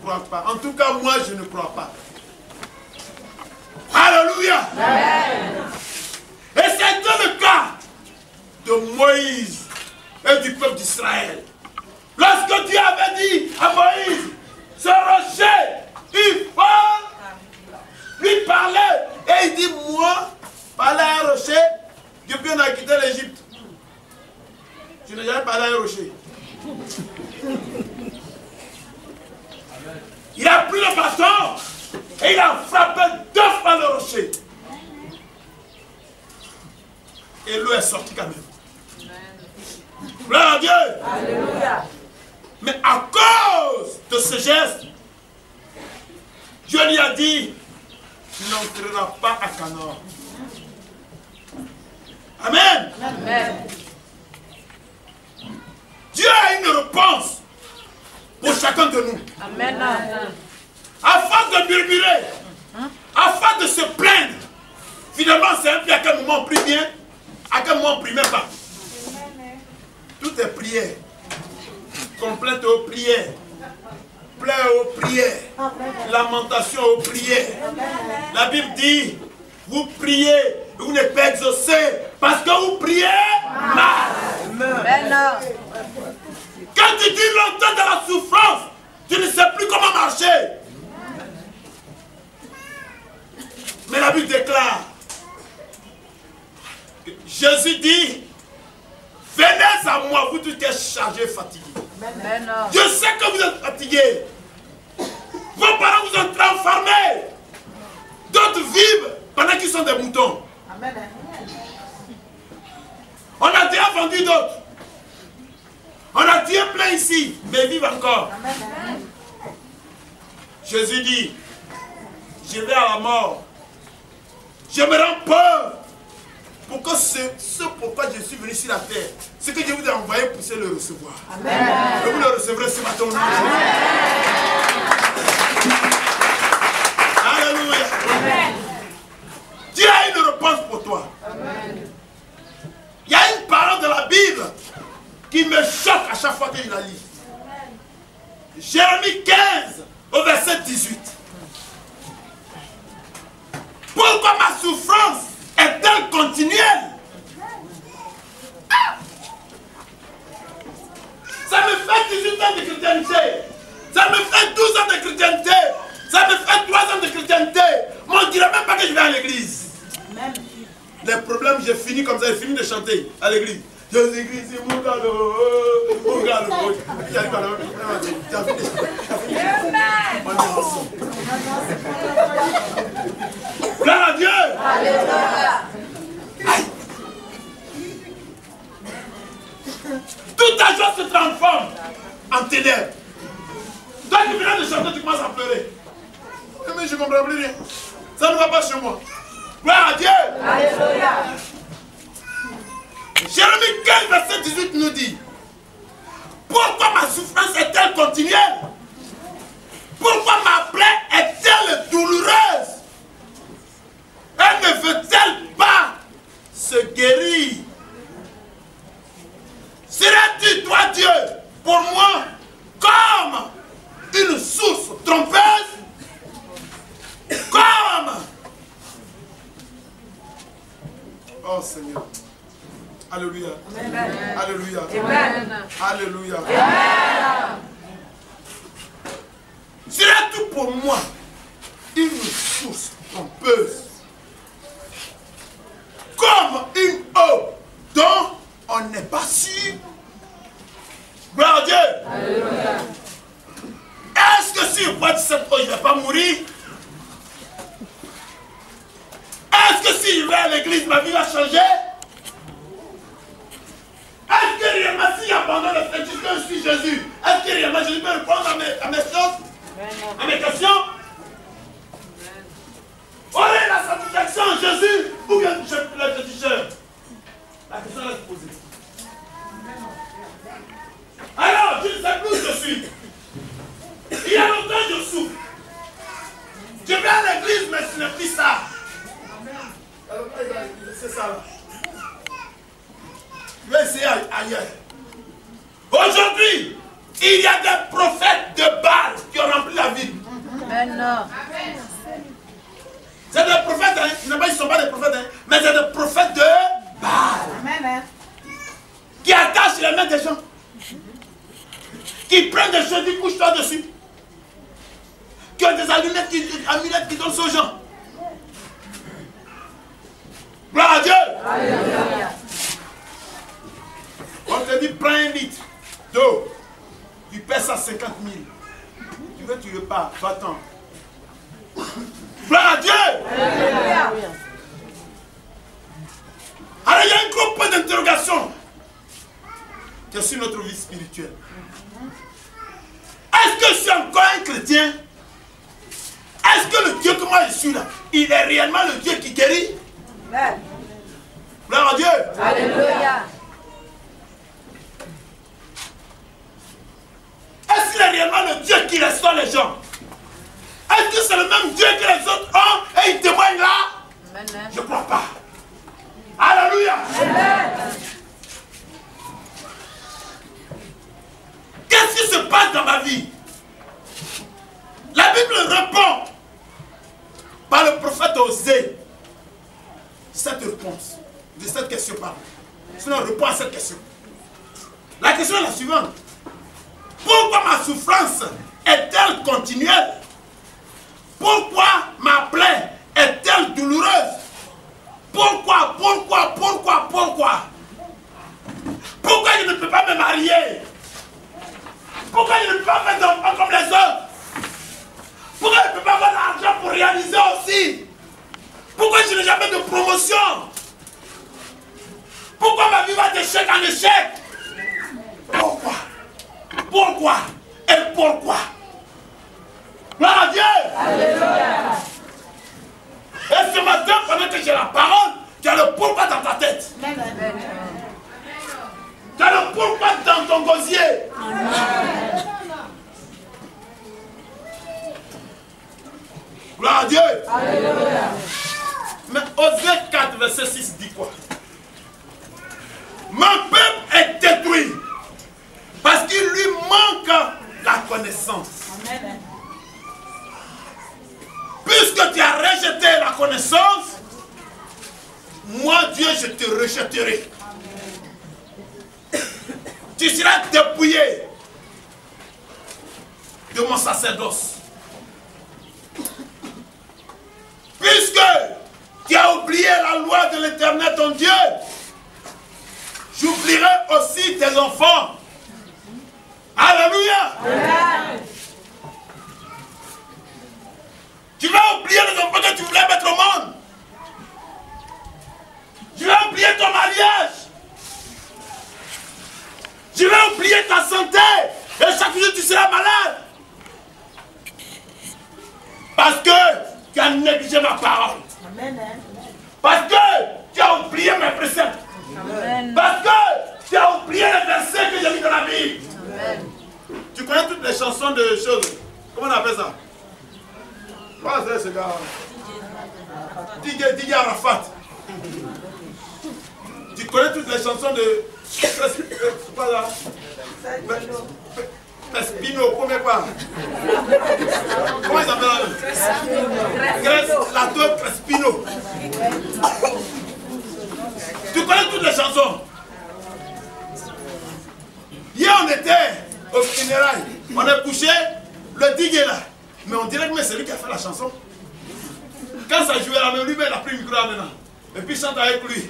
crois pas. En tout cas, moi, je ne crois pas. Alléluia. Amen. Et c'est dans le cas de Moïse et du peuple d'Israël. Lorsque Dieu avait dit à Moïse, ce rocher, il faut lui parler. Et il dit, moi, parler à un rocher, depuis on a quitté l'Égypte. Je n'ai jamais parlé à un rocher. Il a pris le bâton et il a frappé 2 fois le rocher. Et l'eau est sortie quand même. Gloire à Dieu. Alléluia. Mais à cause de ce geste, Dieu lui a dit, tu n'entreras pas à Canaan. Amen. Amen. Dieu a une réponse pour chacun de nous. Amen. Afin de murmurer, afin de se plaindre. Finalement, c'est un peu à quel moment on prie bien, à quel moment on ne prie même pas. Tout est prière. Complainte aux prières. Pleurs aux prières. Lamentation aux prières. La Bible dit, vous priez, vous n'êtes pas exaucés parce que vous priez mal. Amen. Quand tu dis longtemps dans la souffrance, tu ne sais plus comment marcher. Mais la Bible déclare, Jésus dit, venez à moi, vous tous qui êtes chargés et fatigués. Amen. Je sais que vous êtes fatigués. Vos parents vous ont transformés. D'autres vivent pendant qu'ils sont des moutons. Amen. On a déjà vendu d'autres. On a tué plein ici, mais ils vivent encore. Amen. Jésus dit, je vais à la mort. Je me rends pauvre. Pour que ce pourquoi je suis venu sur la terre, ce que Dieu vous a envoyé, pour le recevoir. Amen. Et vous le recevrez ce matin. Alléluia. Amen. Dieu a une réponse pour toi. Amen. Il y a une parole de la Bible qui me choque à chaque fois que je la lis. Jérémie 15, au verset 18. Pourquoi ma souffrance est-elle continuelle? Ça me fait 18 ans de chrétienté. Ça me fait 12 ans de chrétienté. Ça me fait 3 ans de chrétienté. Mais on ne dirait même pas que je vais à l'église. Les problèmes, j'ai fini comme ça, j'ai fini de chanter à l'église. Jésus-Christ, c'est mon cadeau. Mon cadeau. Gloire à Dieu. Alléluia. Toute ta joie se transforme en ténèbres. Toi qui viens de chanter, tu commences à pleurer. Mais je ne comprends plus rien. Ça ne va pas chez moi. Gloire à Dieu. Alléluia. Jérémie 15, verset 18 nous dit, pourquoi ma souffrance est-elle continuelle? Pourquoi ma plaie est-elle douloureuse? Elle ne veut-elle pas se guérir? Serais-tu, toi Dieu, pour moi, comme une source trompeuse? Comme... Oh Seigneur. Alléluia. Amen. Alléluia. Amen. Alléluia. Amen. Serais-tu pour moi une source trompeuse? Comme une eau dont on n'est pas sûr? Gloire à Dieu. Alléluia. Est-ce que si je bois de cette eau, je ne vais pas mourir? Est-ce que si je vais à l'église, ma vie va changer? Est-ce que réellement, si j'abandonne le fait que je suis Jésus, est-ce que réellement Jésus peut répondre à mes choses, à mes questions? Aurait la satisfaction en Jésus ou bien le féticheur? La question est posée. Alors, je ne sais plus où je suis. Il y a longtemps que je souffre. Je vais à l'église, mais ce n'est plus ça. C'est ça là. Je vais essayer ailleurs. Aujourd'hui, il y a des prophètes de Baal qui ont rempli la ville. as des amulettes qui donnent aux gens. Gloire à Dieu. Alléluia. On te dit, prends 1 litre d'eau. Tu paies ça 50 000. Tu veux, tu veux pas. Va-t'en. Gloire à Dieu. Alléluia. Alors il y a un gros point d'interrogation qui est sur notre vie spirituelle. Est-ce que je suis encore un chrétien? Est-ce que le Dieu que moi je suis là, il est réellement le Dieu qui guérit? Amen. Gloire à Dieu. Alléluia. Est-ce qu'il est réellement le Dieu qui restaure les gens? Est-ce que c'est le même Dieu que les autres ont et ils témoignent là? Amen. Je ne crois pas. Alléluia. Amen. Qu'est-ce qui se passe dans ma vie? La Bible répond par le prophète Osée cette réponse de cette question. Sinon, répond à cette question. La question est la suivante. Pourquoi ma souffrance est-elle continuelle? Pourquoi ma plaie est-elle douloureuse? Pourquoi? Pourquoi je ne peux pas me marier? Pourquoi je ne peux pas faire d'enfants comme les autres? Pourquoi je ne peux pas avoir l'argent pour réaliser aussi? Pourquoi je n'ai jamais de promotion? Pourquoi ma vie va d'échec en échec? Pourquoi? Et pourquoi? Gloire à Dieu! Alléluia! Et ce matin, pendant que j'ai la parole, tu as le pourquoi dans ta tête. Amen. Tu as le pourquoi dans ton gosier. Amen. Gloire à Dieu. Alléluia. Mais Osée 4, verset 6 dit quoi? Mon peuple est détruit parce qu'il lui manque la connaissance. Amen. Puisque tu as rejeté la connaissance, moi Dieu je te rejetterai. Tu seras dépouillé de mon sacerdoce. Puisque tu as oublié la loi de l'Éternel ton Dieu, j'oublierai aussi tes enfants. Alléluia. Amen. Tu vas oublier les enfants que tu voulais mettre au monde. Tu vas oublier ton mariage. Tu vas oublier ta santé. Et chaque jour tu seras malade. Parce que tu as négligé ma parole. Amen. Parce que tu as oublié mes préceptes. Amen. Parce que tu as oublié les versets que j'ai mis dans la Bible. Amen. Tu connais toutes les chansons de choses. Comment on appelle ça? Quoi c'est ce gars? DJ Arafat. Tu connais toutes les chansons de... Quoi là? Crespino, comment quoi? Comment ils appellent la tour Crespino. Tu connais toutes les chansons. Hier on était au funérailles. On est couché, le digue est là. Mais on dirait que c'est lui qui a fait la chanson. Quand ça jouait là, lui, il a pris le micro là maintenant. Et puis il chante avec lui.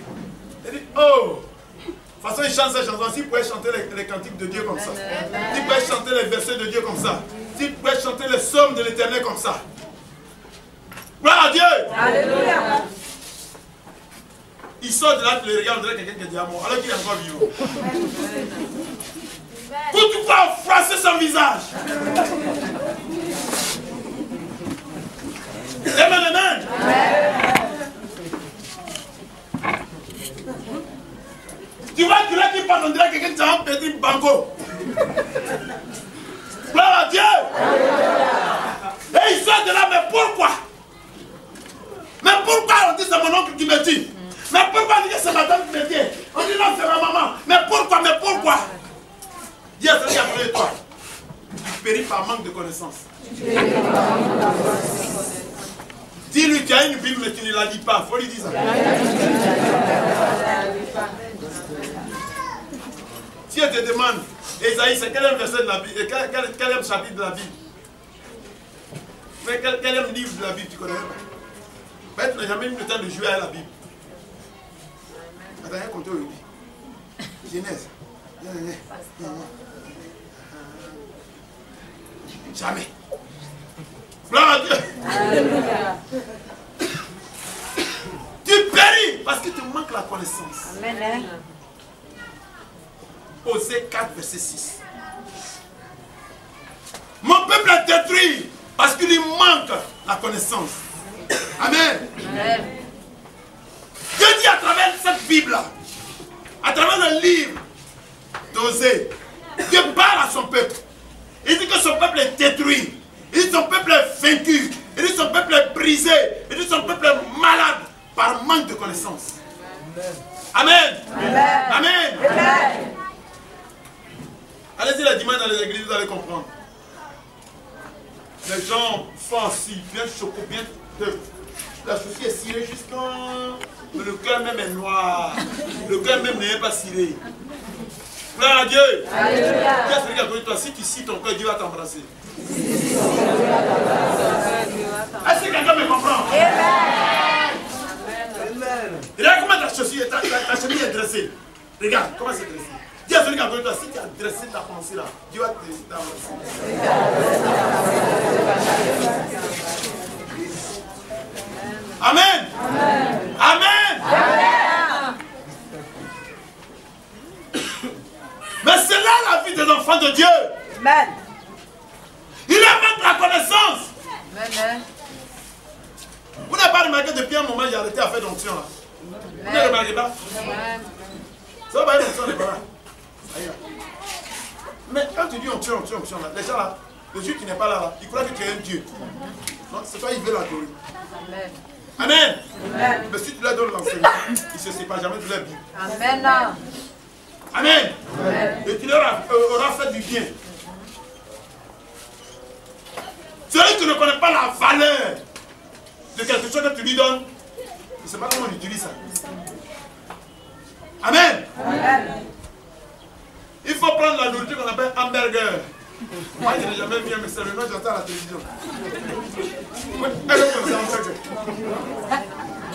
Il dit, oh! De toute façon, il chante ces chansons. S'il pouvait chanter les cantiques de Dieu comme ça. S'il pouvait chanter les versets de Dieu comme ça. S'il pouvait chanter les psaumes de l'Éternel comme ça. Gloire à Dieu! Alléluia! Il sort de là, tu le regardes, on dirait quelqu'un qui est déjà mort, alors qu'il est encore vivant. Pourquoi froisser son visage? Amen, amen. Tu vois que là qui parle, on dirait quelqu'un qui a un petit banco. Gloire à Dieu. Et il sort de là, mais pourquoi? Mais pourquoi on dit c'est mon oncle qui me dit? Mais pourquoi on dit que c'est madame qui me dit? On dit non, c'est ma maman. Mais pourquoi? Dieu c'est qui a créé toi. Tu péris par manque de connaissance. Dis-lui, tu as une Bible, mais tu ne la lis pas. Il faut lui dire ça. Si elle te demande, Esaïe, c'est quel est le verset de la Bible, quel est le chapitre de la Bible? Mais quel livre de la Bible tu connais pas? Mais tu n'as jamais eu le temps de jouer à la Bible. Attends, il y a un compteur aujourd'hui. Genèse. Jamais. Gloire à Dieu. Tu péris parce que tu manques la connaissance. Amen. Osée 4, verset 6. Mon peuple est détruit parce qu'il lui manque la connaissance. Amen. Amen. Dieu dit à travers cette Bible-là, à travers le livre d'Osée, Dieu parle à son peuple. Il dit que son peuple est détruit. Il dit que son peuple est vaincu. Il dit que son peuple est brisé. Il dit que son peuple est malade par manque de connaissance. Amen. Amen. Amen. Amen. Allez-y le dimanche dans les églises, vous allez comprendre. Les gens sont assis, bien choqués, bien... La chaussure est cirée jusqu'en... Mais le cœur même est noir. Le cœur même n'est pas ciré. Gloire à Dieu. Alléluia. Si tu cites ton cœur, Dieu va t'embrasser. Est-ce que quelqu'un me comprend? Amen. Regarde comment ta chaussure, ta chemise est dressée. Regarde comment c'est dressé. Dis à celui qui a connu toi, si tu as dressé ta pensée là, Dieu va t'embrasser. Amen. Amen. Amen. Amen. Mais c'est là la vie des enfants de Dieu. Amen. Il a la connaissance. Amen. Vous n'avez pas remarqué depuis un moment j'ai arrêté à faire d'onction là. Vous ne remarquez pas? Ça va pas être onction les parents. Mais quand tu dis onction là, les gens là, le Dieu qui n'est pas là, ils croient que tu es un Dieu. Non, c'est toi, ils veulent la gloire. Amen. Amen. Amen. Mais si tu leur donnes l'enseignement, ils ne se séparent jamais de leur vie. Amen. Amen. Amen. Et tu leur auras fait du bien. Celui qui ne connaît pas la valeur de quelque chose que tu lui donnes, il ne sait pas comment on utilise ça. Amen. Amen. Il faut prendre la nourriture qu'on appelle hamburger. Moi, je n'ai jamais vu, mais c'est le nom que j'entends à la télévision.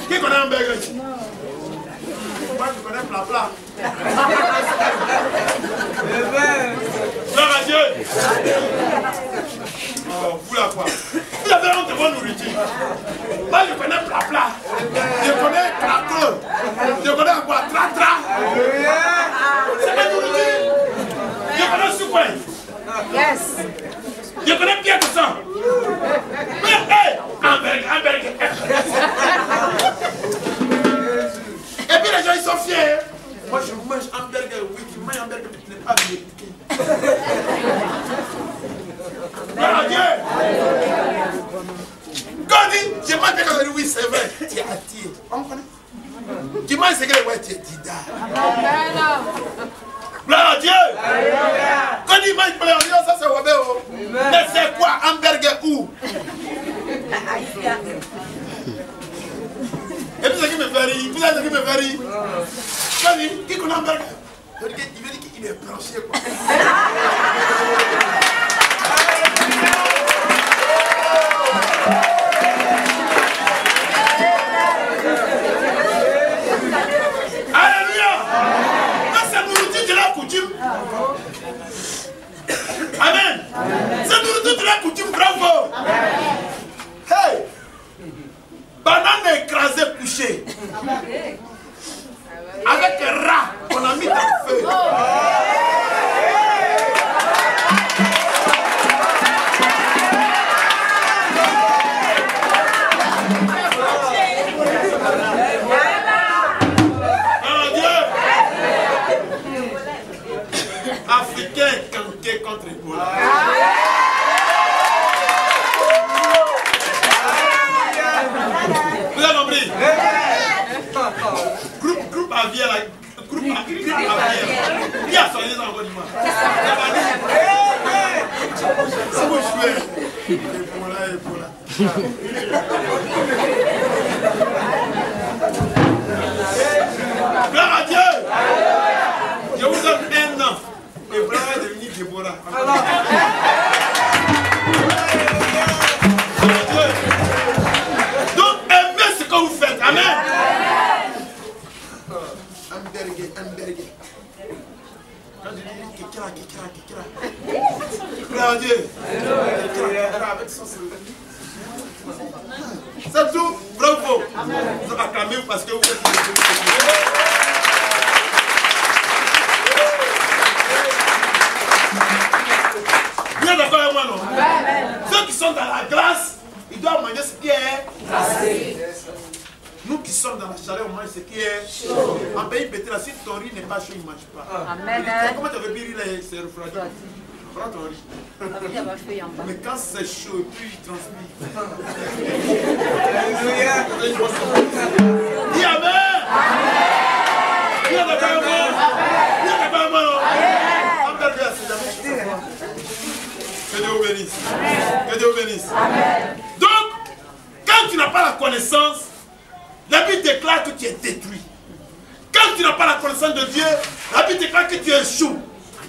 Qui connaît un hamburger? Moi, je connais plat. Gloire à Dieu. Oh, vous la quoi? Vous avez honte de bonne nourriture. Moi, je connais plat. Je connais craqueux. Je connais quoi? Tra. C'est ma nourriture. Je connais souper. Yes. Je connais bien que ça. Mais, hey, hamburger. Et puis les gens ils sont fiers. Moi je mange hamburger, oui, tu manges hamburger, mais tu n'es pas américain. Gloire à Dieu. Quand dit, je mange hamburger, oui, c'est vrai. Tu es attiré. On connaît. Tu manges ce que ouais, tu es dida. Gloire à Dieu. Quand il mange plein, on dit ça c'est Wabéo. Mais c'est quoi hamburger où? Et puis ce qui me fait rire, vous savez ce qui me fait rire? Quand il dit, qui connaît hamburger? Il veut dire qu'il est branché quoi. Amen. C'est nourriture de la coutume, bravo. Hey, banane écrasée, couchée. Avec un rat qu'on a mis dans le feu. Africain canqué contre Ebola. Vous avez compris? Groupe aviaire, groupe aviaire. Qui a soigné ça encore dimanche? Si vous jouez, Ebola. Gloire à Dieu. Je vous donne un an. Ebola va devenir Déborah. C'est tout, bravo. Vous acclamez parce que vous êtes. Bien d'accord avec moi, non? Ceux qui sont dans la glace, ils doivent manger ce qui est glacé. Nous qui sommes dans la chaleur, on mange ce qui est chaud. En pays pété, si ton riz n'est pas chaud, il ne mange pas. Amen. Comment tu veux dire c'est refroidi? Prends ton riz. Mais quand c'est chaud, et puis il transpire. Dis Amen. Dis Amen. Dis Amen. Que Dieu vous bénisse. Que Dieu vous bénisse. Donc, quand tu n'as pas la connaissance, la Bible déclare que tu es détruit. Quand tu n'as pas la connaissance de Dieu, la Bible déclare que tu échoues.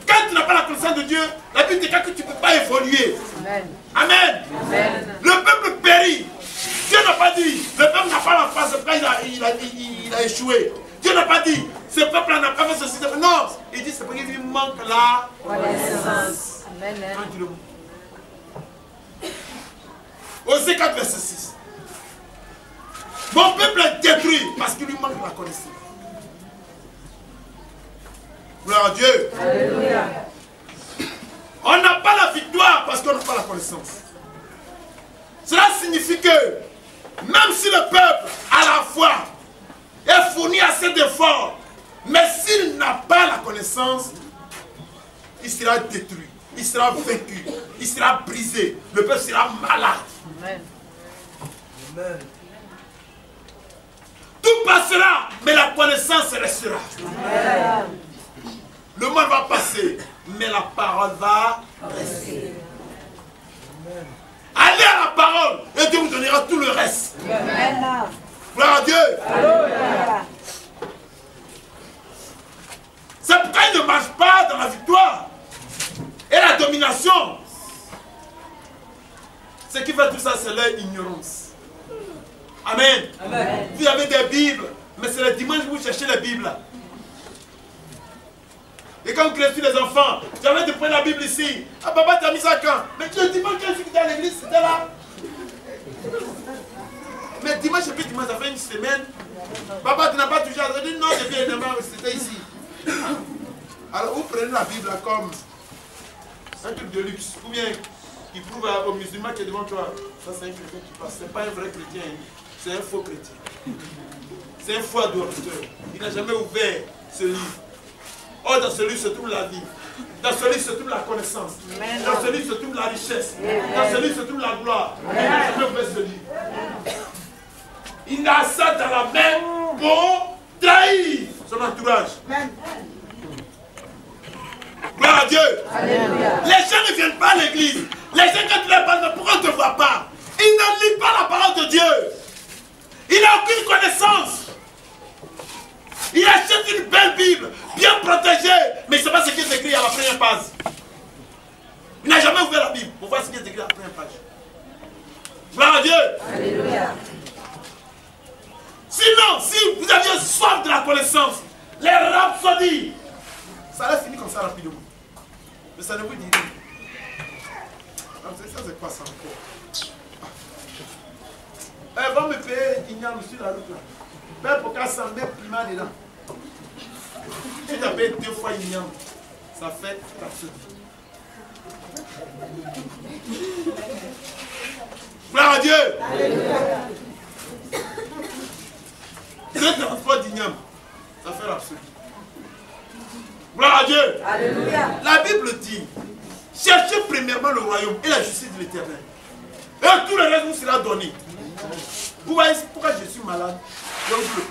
Quand tu n'as pas la connaissance de Dieu, la Bible déclare que tu ne peux pas évoluer. Amen. Amen. Amen. Le peuple périt. Dieu n'a pas dit, le peuple n'a pas la face, c'est pourquoi il a échoué. Dieu n'a pas dit, ce peuple n'a pas fait ceci. Non, il dit, c'est parce qu'il lui manque la connaissance. Amen. Osée 4, verset 6. Mon peuple est détruit parce qu'il lui manque la connaissance. Gloire à Dieu. Alléluia. On n'a pas la victoire parce qu'on n'a pas la connaissance. Cela signifie que même si le peuple à la foi est fourni assez d'efforts, mais s'il n'a pas la connaissance, il sera détruit, il sera vaincu, il sera brisé, le peuple sera malade. Amen. Amen. Tout passera, mais la connaissance restera. Amen. Le monde va passer, mais la parole va rester. Amen. Allez à la parole et Dieu vous donnera tout le reste. Amen. Gloire à Dieu. Alléluia. C'est pourquoi il ne marche pas dans la victoire et la domination. Ce qui fait tout ça, c'est leur ignorance. Amen. Amen. Vous avez des Bibles, mais c'est le dimanche que vous cherchez les Bibles. Et quand vous créez sur les enfants, j'avais de prendre la Bible ici. Ah, papa, tu as mis ça quand? Mais le dimanche, quand je suis à l'église, c'était là. Mais dimanche, et puis dimanche, ça fait une semaine. Papa, tu n'as pas touché à ça. Je dis non, j'ai bien aimé, c'était ici. Alors, vous prenez la Bible comme un truc de luxe. Ou bien, il prouve aux musulmans qui est devant toi. Ça, c'est un chrétien qui passe. Ce n'est pas un vrai chrétien. C'est un faux chrétien. C'est un faux adorateur. Il n'a jamais ouvert ce livre. Oh, dans ce livre se trouve la vie. Dans ce livre se trouve la connaissance. Dans ce livre se trouve la richesse. Dans ce livre se trouve la gloire. Il n'a jamais ouvert ce livre. Il a ça dans la main pour trahir son entourage. Gloire à Dieu. Alléluia. Les gens ne viennent pas à l'église. Les gens, quand tu leur parles, pourquoi on ne te voit pas? Ils ne lisent pas la parole de Dieu. Il n'a aucune connaissance. Il achète une belle Bible, bien protégée, mais il ne sait pas ce qui est écrit à la première page. Il n'a jamais ouvert la Bible pour voir ce qui est écrit à la première page. Gloire à Dieu. Alléluia. Sinon, si vous aviez soif de la connaissance, les rhapsodies, ça allait finir comme ça rapidement. Mais ça ne vous dit rien. Ça, c'est quoi ça encore? Elle va me payer Ignam sur la route là. Même pour qu'elle s'en mette piment dedans. Si tu as payé 2 fois Ignam, ça fait rhapsodie. Gloire à Dieu. Le transport d'Ignam, ça fait rhapsodie. Gloire à Dieu. Alléluia. La Bible dit, cherchez premièrement le royaume et la justice de l'Éternel. Et tout le reste vous sera donné. Vous voyez pourquoi je suis malade? Je vous le dis.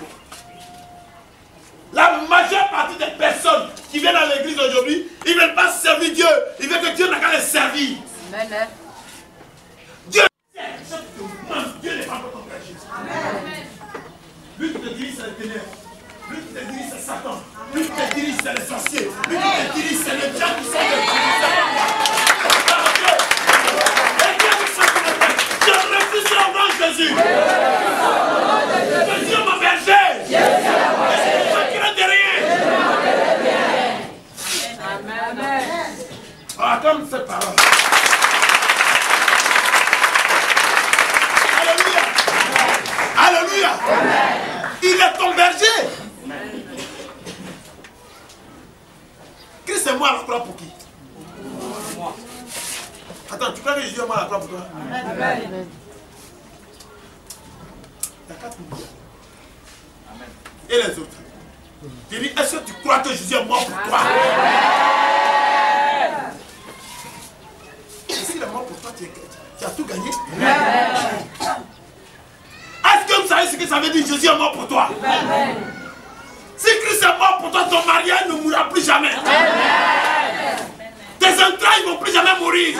La majeure partie des personnes qui viennent à l'église aujourd'hui, ils ne veulent pas servir Dieu. Ils veulent que Dieu n'a qu'à les servir. Amen. Dieu n'est pas votre frère Jésus. Amen. Lui qui te dirige, c'est le ténèbres. Lui qui te dirige, c'est Satan. Lui qui te dirige, c'est les sorciers. Lui qui te dirige, c'est les gens qui sont des je refuse au nom de Jésus. Que Dieu m'a berger. Je ne crains de rien. Amen. Ah, comme cette parole. Il est ton berger. Christ est mort à la croix pour qui? Attends, tu crois que Jésus est mort à la croix pour toi? Amen. Il y a 4 millions. Et les autres? Je dis, est-ce que tu crois que Jésus est mort pour toi? Et s'il est mort pour toi, tu as tout gagné. Est-ce que vous savez ce que ça veut dire? Jésus est mort pour toi. Si Christ est mort pour toi, ton mariage ne mourra plus jamais. Tes entrailles ne vont plus jamais mourir.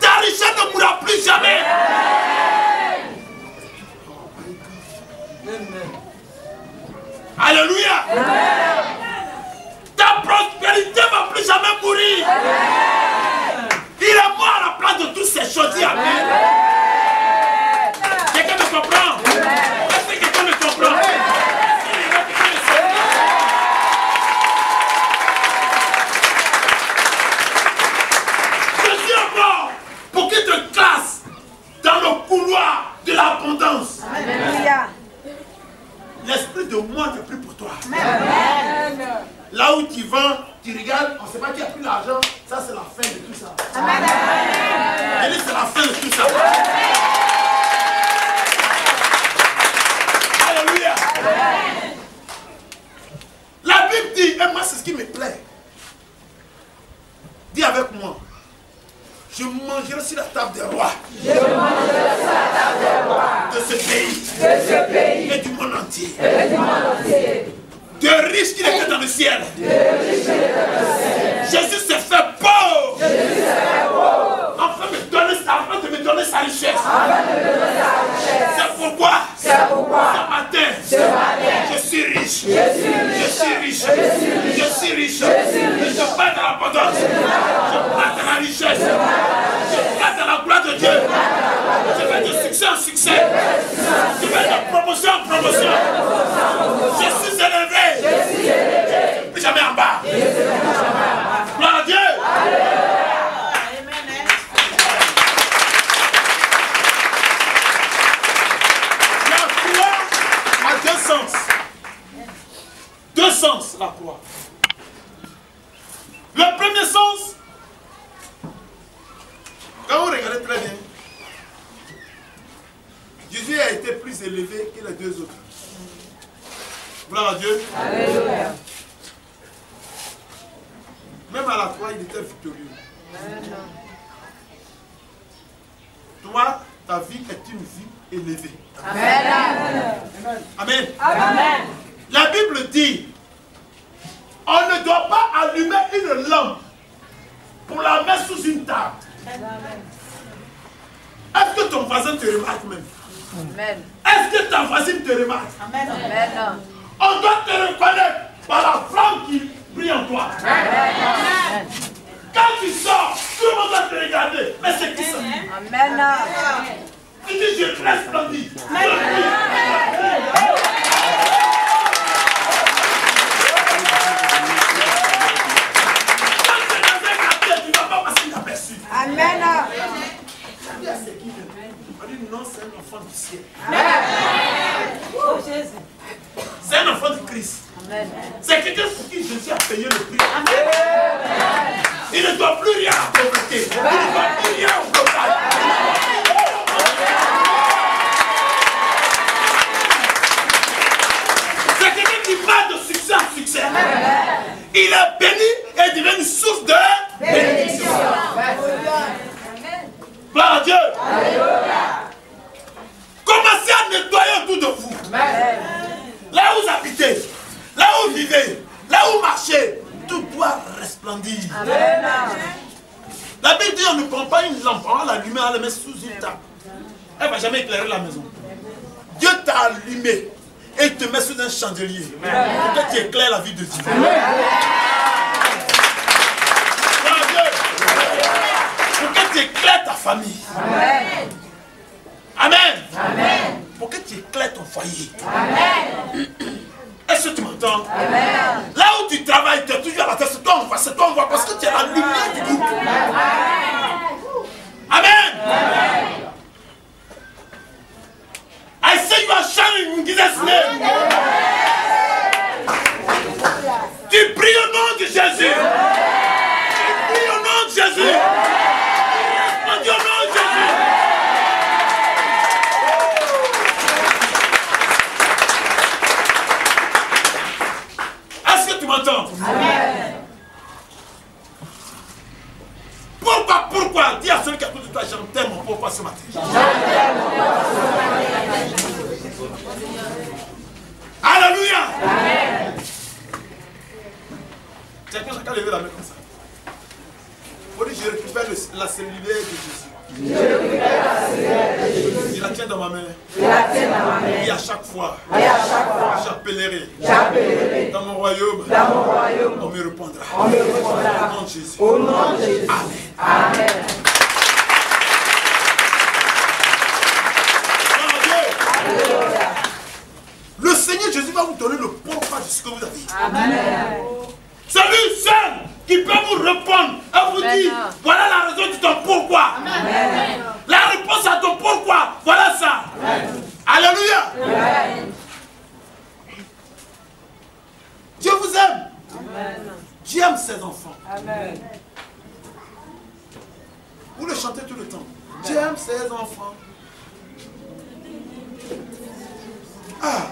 Ta richesse ne mourra plus jamais. Alléluia. Ta prospérité ne va plus jamais mourir. Il est mort à la place de toutes ces choses. Amen. Quelqu'un me comprend? Est-ce que quelqu'un me comprend? Jésus est mort pour qu'il te classe dans le couloir de l'abondance. Alléluia. L'esprit de moi n'est plus pour toi. Amen. Là où tu vends, tu regardes, on ne sait pas qui a pris l'argent, ça c'est la fin de tout ça. Amen. Et c'est la fin de tout ça. Alléluia. Amen. La Bible dit, et moi c'est ce qui me plaît. Dis avec moi. Je mangerai sur la table des rois. Je mangerai sur la table des rois. De ce pays. Et du monde entier. De riches qu'il était dans le ciel. Jésus s'est fait pauvre. Afin de me donner sa richesse. C'est pourquoi. Ce matin. Je suis riche. Je pars dans l'abondance. Je pars dans la richesse. Je pars dans la gloire de Dieu. Je vais de succès en succès. Je vais de promotion en promotion. Je suis élevé. Je ne suis plus jamais en bas. Gloire à Dieu. La croix a deux sens. Deux sens, la croix. Le premier sens, quand vous regardez très bien, Jésus a été plus élevé que les deux autres. Gloire à Dieu. Alléluia. Même à la croix, il était victorieux. Toi, ta vie est une vie élevée. Amen. Amen. Amen. La Bible dit, on ne doit pas allumer une lampe pour la mettre sous une table. Est-ce que ton voisin te remarque même? Amen. Est-ce que ta voisine te remarque? Amen. Amen. On doit te reconnaître par la flamme qui brille en toi. Amen. Quand tu sors, tout le monde va te regarder. Mais c'est qui ça? Amen. Tu dis, je suis très splendide. Amen. On dit non, c'est un enfant du ciel. C'est un enfant du Christ. C'est quelqu'un pour qui Jésus a payé le prix. Il ne doit plus rien à la pauvreté. Il ne doit plus rien au total. C'est quelqu'un qui va de succès en succès. Il est béni et devient une source de bénédiction. Gloire à Dieu. Alléluia. Commencez à nettoyer autour de vous. Amen. Là où vous habitez, là où vous vivez, là où vous marchez, tout doit resplendir. Amen. La Bible dit on ne prend pas une lampe, on va l'allumer, on va la mettre sous une table. Elle ne va jamais éclairer la maison. Dieu t'a allumé et il te met sous un chandelier pour que tu éclaires la vie de Dieu. Pour que tu éclaires ta famille. Amen. Amen. Amen. Pour que tu éclaires ton foyer. Amen. Est-ce que tu m'entends? Amen. Là où tu travailles, tu es toujours à la tête, c'est toi on voit, parce que tu es la lumière du groupe. Amen. Amen. I say you are pourquoi ce matin. Alléluia. Amen. Chacun lever la main comme ça. Faut dire, je récupère la cellulaire de Jésus. Je récupère la cellulaire de Jésus. Je la tiens dans ma main. Je la tiens dans ma main. Et à chaque fois, j'appellerai dans mon royaume. On me répondra. Au nom de Jésus. Au nom de Jésus. Amen. Amen. Le Seigneur Jésus va vous donner le pourquoi de ce que vous avez. Amen. C'est lui seul qui peut vous répondre et vous dire, voilà la raison de ton pourquoi. Amen. La réponse à ton pourquoi, voilà ça. Amen. Alléluia. Amen. Dieu vous aime. Amen. Dieu aime ses enfants. Amen. Vous le chantez tout le temps. Dieu aime ses enfants. Ah.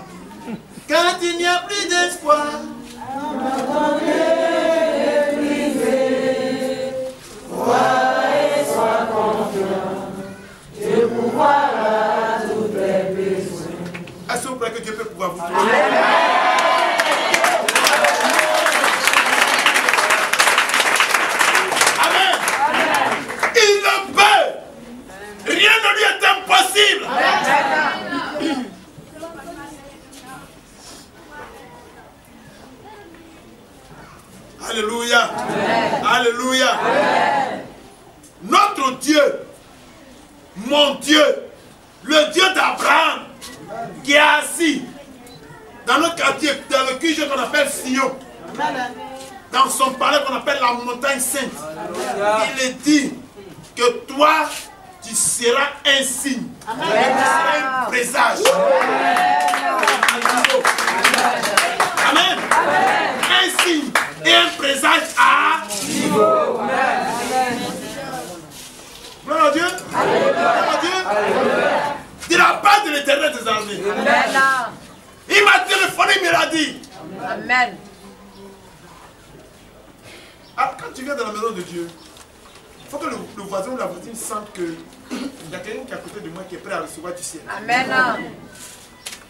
Quand il n'y a plus d'espoir, et sois confiant, Dieu pourvoira tous tes besoins. Est-ce que vous croyez que Dieu peut pouvoir vous trouver? Amen. Amen. Il le peut. Rien ne lui est impossible. Amen. Alléluia. Amen. Alléluia. Amen. Notre Dieu, mon Dieu, le Dieu d'Abraham, qui est assis dans notre quartier, dans le QG qu'on appelle Sion, dans son palais qu'on appelle la montagne sainte, il est dit que toi, tu seras un signe. Amen. Tu seras un présage. Amen. Amen. Un signe et un présage à niveau. Gloire à Dieu. Gloire à Dieu. De la part de l'Éternel des armées. Il m'a téléphoné, il me l'a dit. Amen. Alors, quand tu viens dans la maison de Dieu, il faut que le voisin ou la voisine sente qu'il y a quelqu'un qui est à côté de moi qui est prêt à recevoir du ciel. Amen.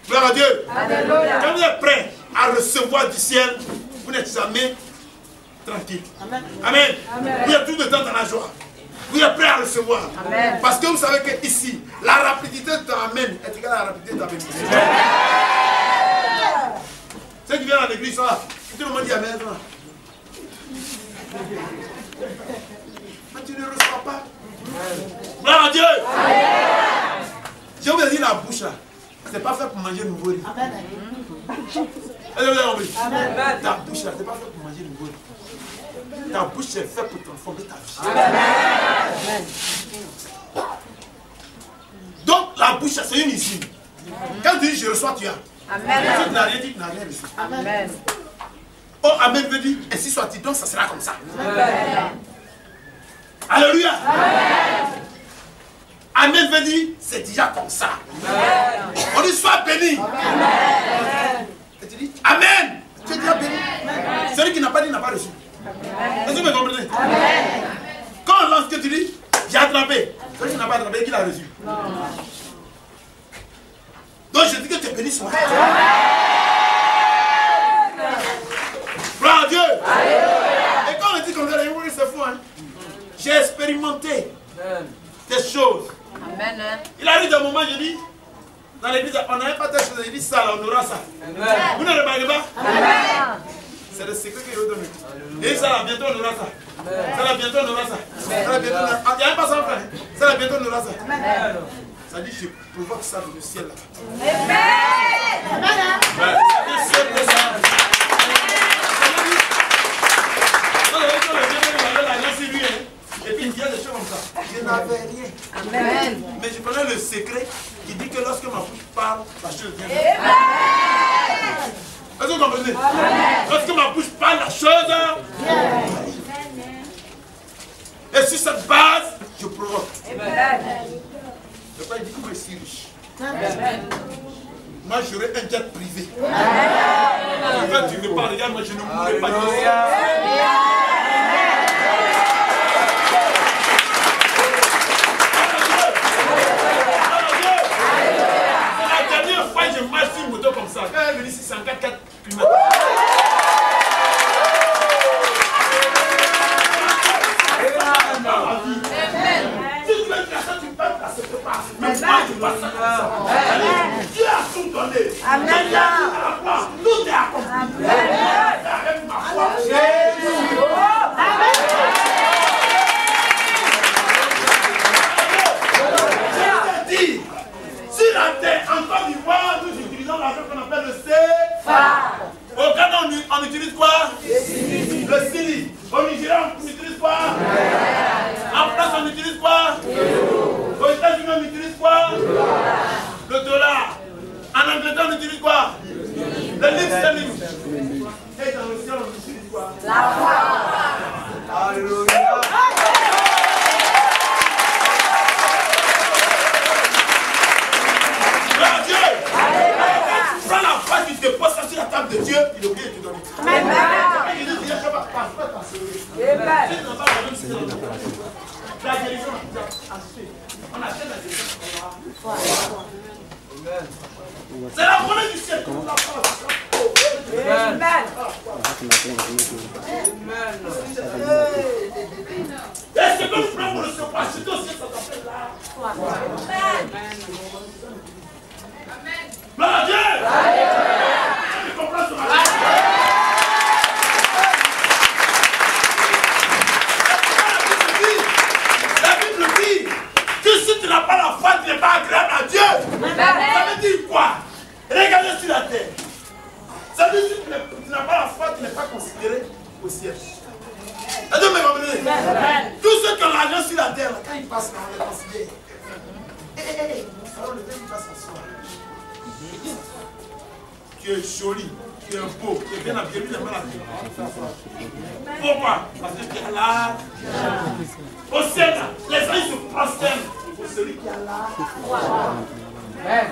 Gloire à Dieu. Alléluia. Quand vous êtes prêt à recevoir du ciel, vous n'êtes jamais tranquille. Amen. Amen. Amen. Vous êtes tout le temps dans la joie. Vous êtes prêt à recevoir. Amen. Parce que vous savez que ici, la rapidité de ton Amen est égale à la rapidité de ta bénédiction. Ceux qui viennent à l'église, ça, tout le monde dit Amen. Mais tu ne reçois pas. Gloire à Dieu. Amen. Je vous ai dit la bouche là. C'est pas fait pour manger le nouveau riz. Amen. Ta bouche là, c'est pas fait pour manger le nouveau riz. Ta bouche c'est fait pour transformer ta vie. Amen. Donc la bouche c'est une usine. Quand tu dis je reçois, tu as. Amen. Tu n'as rien dit, tu n'as rien reçu. Amen. Oh, Amen veut dire, ainsi soit-il, donc ça sera comme ça. Amen. Alléluia. Amen. Amen veut dire, c'est déjà comme ça. Amen. On dit, sois béni. Amen. Et tu dis, Amen. Tu es déjà béni. Amen. Celui qui n'a pas dit n'a pas reçu. Est-ce que vous me comprenez? Amen. Quand on lance ce que tu dis, j'ai attrapé. Celui qui n'a pas attrapé, qui l'a reçu? Non. Donc je dis que tu es béni ce matin. Gloire à Dieu. Alléluia. Et quand on dit comme ça, c'est fou. Hein? J'ai expérimenté des choses. Amen. Il arrive un moment, je dis, dans l'église, on n'avait pas telle chose, il dit ça, là, on aura ça. Amen. Vous ne remarquez pas? Amen. C'est le secret qu'il veut donner. Et ça, là, bientôt, on aura ça. Amen. Ça, là, bientôt, on aura ça. Amen. Ça, là, bientôt, on aura ça. Il n'y a pas ça, frère. Ça, là, bientôt, on aura ça. Amen. Ça dit, je provoque ça dans le ciel, là. Amen. Amen. Et puis il dit des choses comme ça. Je n'avais rien. Amen. Mais je connais le secret qui dit que lorsque ma bouche parle, la chose vient. Amen. Est-ce que vous comprenez? Amen. Lorsque ma bouche parle, la chose vient. Et sur cette base, je provoque. Amen. Le père dit que moi je suis riche. Amen. Moi j'aurai un jet privé. Amen. Quand tu ne veux pas, regarde, moi je ne mourrai pas d'ici. s'accepte pas. Mais moi, je passe ça comme ça. Dieu a tout donné. Amen. Tout est accompli. Avec ma foi. Amen. Je te dis, sur la terre, en Côte d'Ivoire, nous utilisons l'argent qu'on appelle le CFA. Au Ghana, on utilise quoi? Le Sili. Au Nigeria, on utilise quoi? En France, on utilise quoi? Aux États-Unis, on utilise quoi? Le dollar. En Angleterre, on utilise quoi? Le livre sterling. Et dans le ciel, on utilise quoi? La foi. Alléluia. Dieu. Prends la foi, tu te poses sur la table de Dieu, il oublie de te donner. Amen. La guérison, on achète la guérison. C'est la monnaie du ciel. Amen. Est-ce que nous prenons pour le recevoir? C'est aussi ça s'appelle là. Gloire à Dieu. Tu comprends ce matin? La Bible dit que si tu n'as pas la foi, tu n'es pas agréable à Dieu. Ça veut dire quoi? Regardez sur la terre. Ça veut dire que si tu n'as pas la foi, tu n'es pas considéré au ciel. Tous ceux qui ont l'argent sur la terre, quand ils passent, on les considère. Alors le père passe à soi. Tu es joli, tu es beau, tu es bien habillé, lui, il est mal habillé. Pourquoi? Parce que tu es là. Au ciel, les gens se prosternent pour celui qui a là. Amen.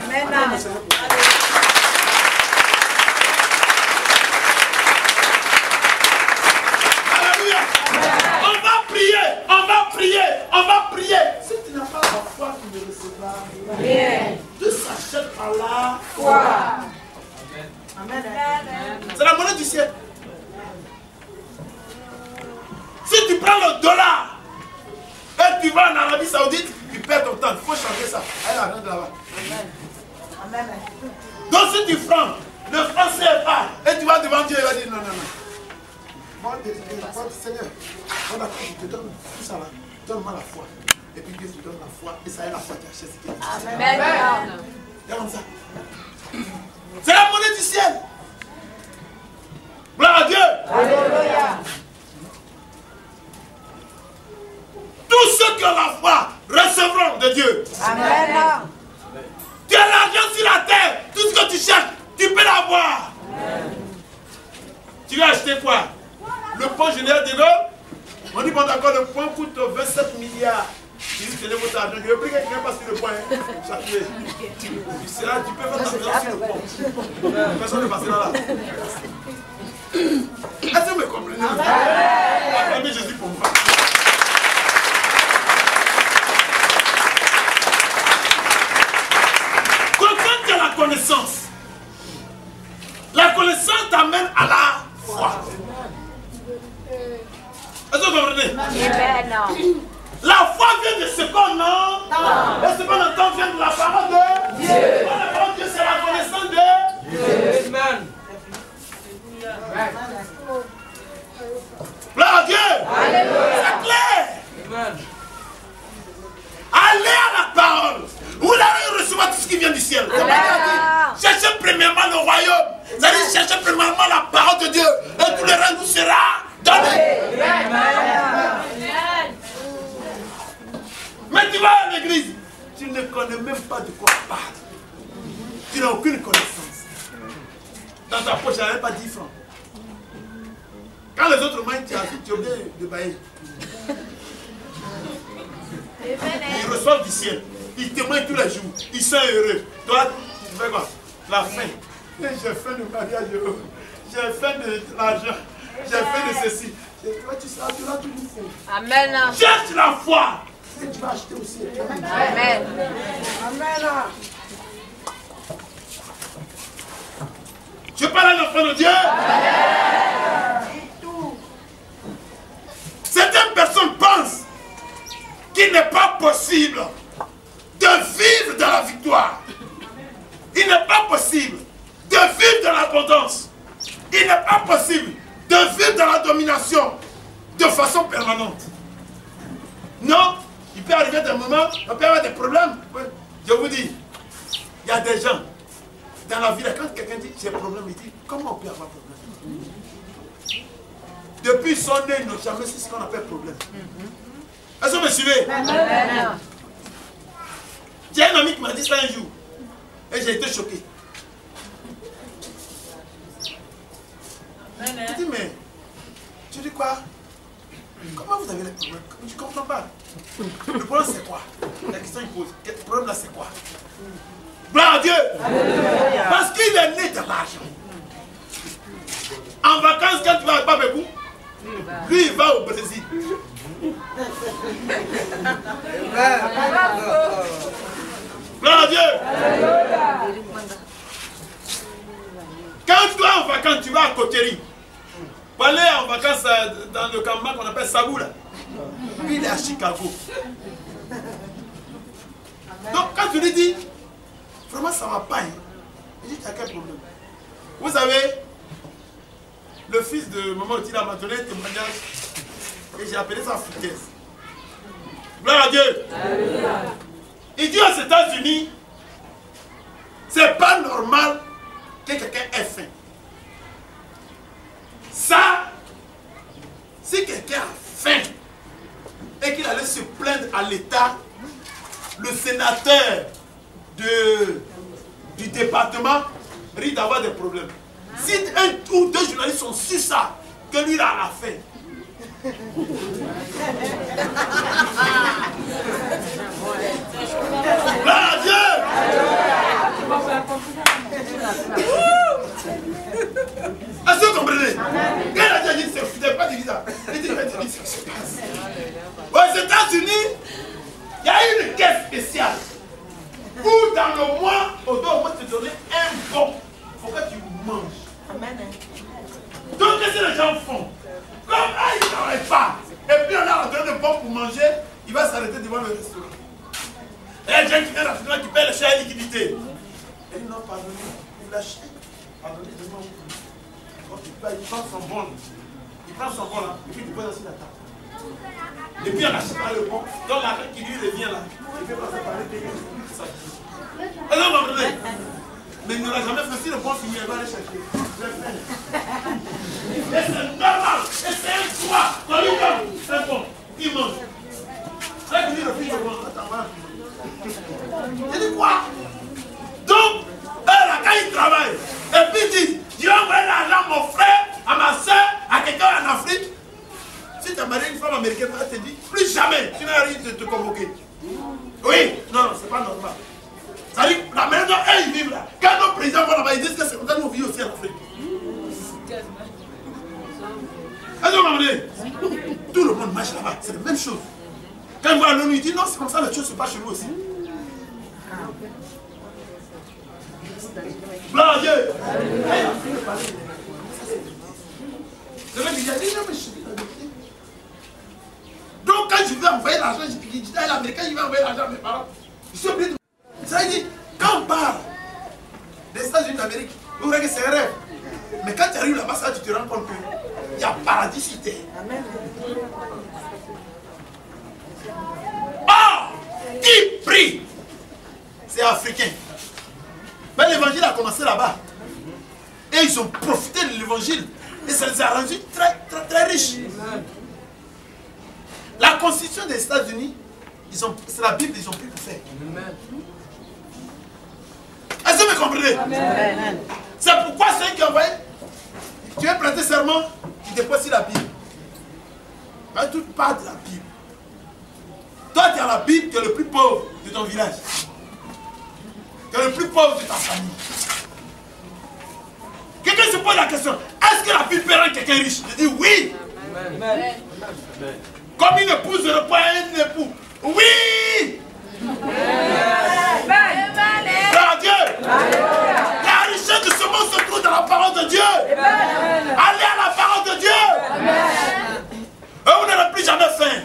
Alléluia. On va prier, on va prier, on va prier. Si tu n'as pas la foi, tu ne recevras rien. Tu s'achètes par la foi. Amen. C'est la monnaie du ciel. Si tu prends le dollar et tu vas en Arabie Saoudite, tu perds ton temps. Il faut changer ça. Allez, l'argent de là-bas. Amen. Donc si tu prends le franc CFA et tu vas devant Dieu, il va dire non, non, non. Moi, Seigneur, moi d'accord, je te donne tout ça là. Donne-moi la foi. Et puis Dieu te donne la foi. Et ça est la foi qui achète ce qui est. Amen. C'est comme ça. C'est la monnaie du ciel. Gloire à Dieu. Alléluia. Tous ceux qui ont la foi recevront de Dieu. Amen. Tu as l'argent sur la terre. Tout ce que tu cherches, tu peux l'avoir. Tu vas acheter quoi? Le pont général de Gaulle. On dit bon d'accord, le pont coûte 27 milliards. Tu dis tenez votre argent. Je veux plus que quelqu'un passe sur le point. Chaque tu peux faire ta maison sur le pont. Personne ne passera là. Est-ce que vous me comprenez? Acclamez Jésus pour moi. Quand tu as la connaissance t'amène à la foi. Est-ce que vous comprenez? La foi vient de ce qu'on entend. Et ce qu'on entend vient de la parole de Dieu. La parole de Dieu, c'est la connaissance de Dieu. Amen. Gloire à Dieu. C'est clair. Amen. Allez à la parole. Vous allez recevoir tout ce qui vient du ciel. Cherchez premièrement le royaume. Vous allez chercher premièrement la parole de Dieu. Et tout le reste vous sera donné. Mais tu vas à l'église. Tu ne connais même pas de quoi on parle. Tu n'as aucune connaissance. Dans ta poche, il n'y avait pas 10 francs. Quand les autres mains, tu es obligé de bailler. Ils reçoivent du ciel. Ils témoignent tous les jours. Ils sont heureux. Toi, tu fais quoi? La faim. J'ai faim de mariage. J'ai faim de l'argent. J'ai faim de ceci. Toi, tu seras toujours fou. Amen. Cherche la foi. Et tu vas acheter aussi. Amen. Amen. Je parle à l'enfant de Dieu. Amen. Certaines personnes pensent qu'il n'est pas possible de de vivre dans la victoire. Il n'est pas possible de vivre dans l'abondance. Il n'est pas possible de vivre dans la domination de façon permanente. Non, il peut arriver des moments, on peut avoir des problèmes. Je vous dis, il y a des gens dans la vie, quand quelqu'un dit j'ai un problème, il dit comment on peut avoir problème? Depuis son nez, ils n'ont jamais su ce qu'on appelle problème. Est-ce que vous me suivez? J'ai un ami qui m'a dit ça un jour et j'ai été choqué. Il dit mais tu dis quoi? Comment vous avez les problèmes? Je ne comprends pas. Le problème c'est quoi? La question il pose. Le problème là c'est quoi? Gloire à Dieu. Parce qu'il est né de l'argent. En vacances, quand tu vas à Babegou, lui il va au Brésil. Gloire à Dieu. Quand toi en vacances, tu vas à Coterie. Pour aller en vacances dans le campement qu'on appelle Saboula. Lui il est à Chicago. Donc quand tu lui dis, vraiment ça ne va pas, hein. Il dit, tu as quel problème? Vous savez, le fils de maman Otila m'a donné un témoignage et j'ai appelé ça foutaise. Gloire à Dieu. Il dit aux États-Unis, c'est pas normal que quelqu'un ait faim. Ça, si quelqu'un a faim et qu'il allait se plaindre à l'État, le sénateur du département risque d'avoir des problèmes. Si un ou deux journalistes sont sur ça, que lui il a la faim. Gloire à Dieu. Est-ce que vous comprenez? Quand il a dit c'est pas divisa, il dit ce qui se passe. Aux États-Unis, il y a une caisse spéciale où dans le mois, on doit te donner un bon. Il faut que tu manges. Amen. Donc qu'est-ce que les gens font? Comme ils ne travaillent pas, et puis on a donné de bon pour manger, il va s'arrêter devant le restaurant. Et il y a des gens qui viennent à restaurant qui paient le chèque à liquidité. Et ils n'ont pas donné, il lâche. Pardonnez devant vous. Donc il prend son bon. Il prend son bon là, et puis il pose aussi la table. Et puis on achète pas le bon, donc la reine qui lui revient là, il fait passer par les pays. Et là, vous comprenez? Mais il n'aura jamais fait si le bon finit, il va aller chercher. Et c'est normal, et c'est un choix. Quand il donne, c'est bon, il mange. Là, il dit le fils de bon, attends, voilà. Il dit quoi? Donc, là, quand il travaille, et puis il dit, Dieu a envoyé l'argent à mon frère, à ma soeur, à quelqu'un en Afrique. Si tu as marié une femme américaine, elle te dit, plus jamais, tu n'as rien de te convoquer. Oui, non, c'est pas normal. Ça dit, la manière dont ils vivent là, quand nos présidents vont là-bas, ils disent que c'est comme ça que nous vivons aussi en Afrique. Est-ce que vous m'entendez? Tout le monde marche là-bas, c'est la même chose. Quand ils voient l'ONU, ils disent non, c'est comme ça, les choses se passent chez nous aussi. Gloire à Dieu. Le mec dit, non, mais je suis la vérité. Donc quand je vais envoyer l'argent, je dis à l'Américain, il va envoyer l'argent à mes parents. Je suis obligé de... Ça veut dire, quand on parle des États-Unis d'Amérique, vous voyez que c'est un rêve. Mais quand tu arrives là-bas, ça, tu te rends compte qu'il y a paradisité. Or, qui prie? C'est africain. Mais l'évangile a commencé là-bas. Et ils ont profité de l'évangile. Et ça les a rendus très, très, très riches. La constitution des États-Unis, c'est la Bible, ils ont pu le faire. Est-ce que vous me comprenez? C'est pourquoi ceux qui envoient, tu veux prêter serment, tu déposes sur la Bible. Pas toute part de la Bible. Toi, tu es à la Bible, tu es le plus pauvre de ton village. Tu es le plus pauvre de ta famille. Quelqu'un se pose la question, est-ce que la Bible peut rendre quelqu'un riche? Je dis oui. Amen. Comme une épouse ne reprend un époux. Oui. Gloire à Dieu. La richesse de ce monde se trouve dans la parole de Dieu. Allez à la parole de Dieu. Et vous n'aurez plus jamais faim.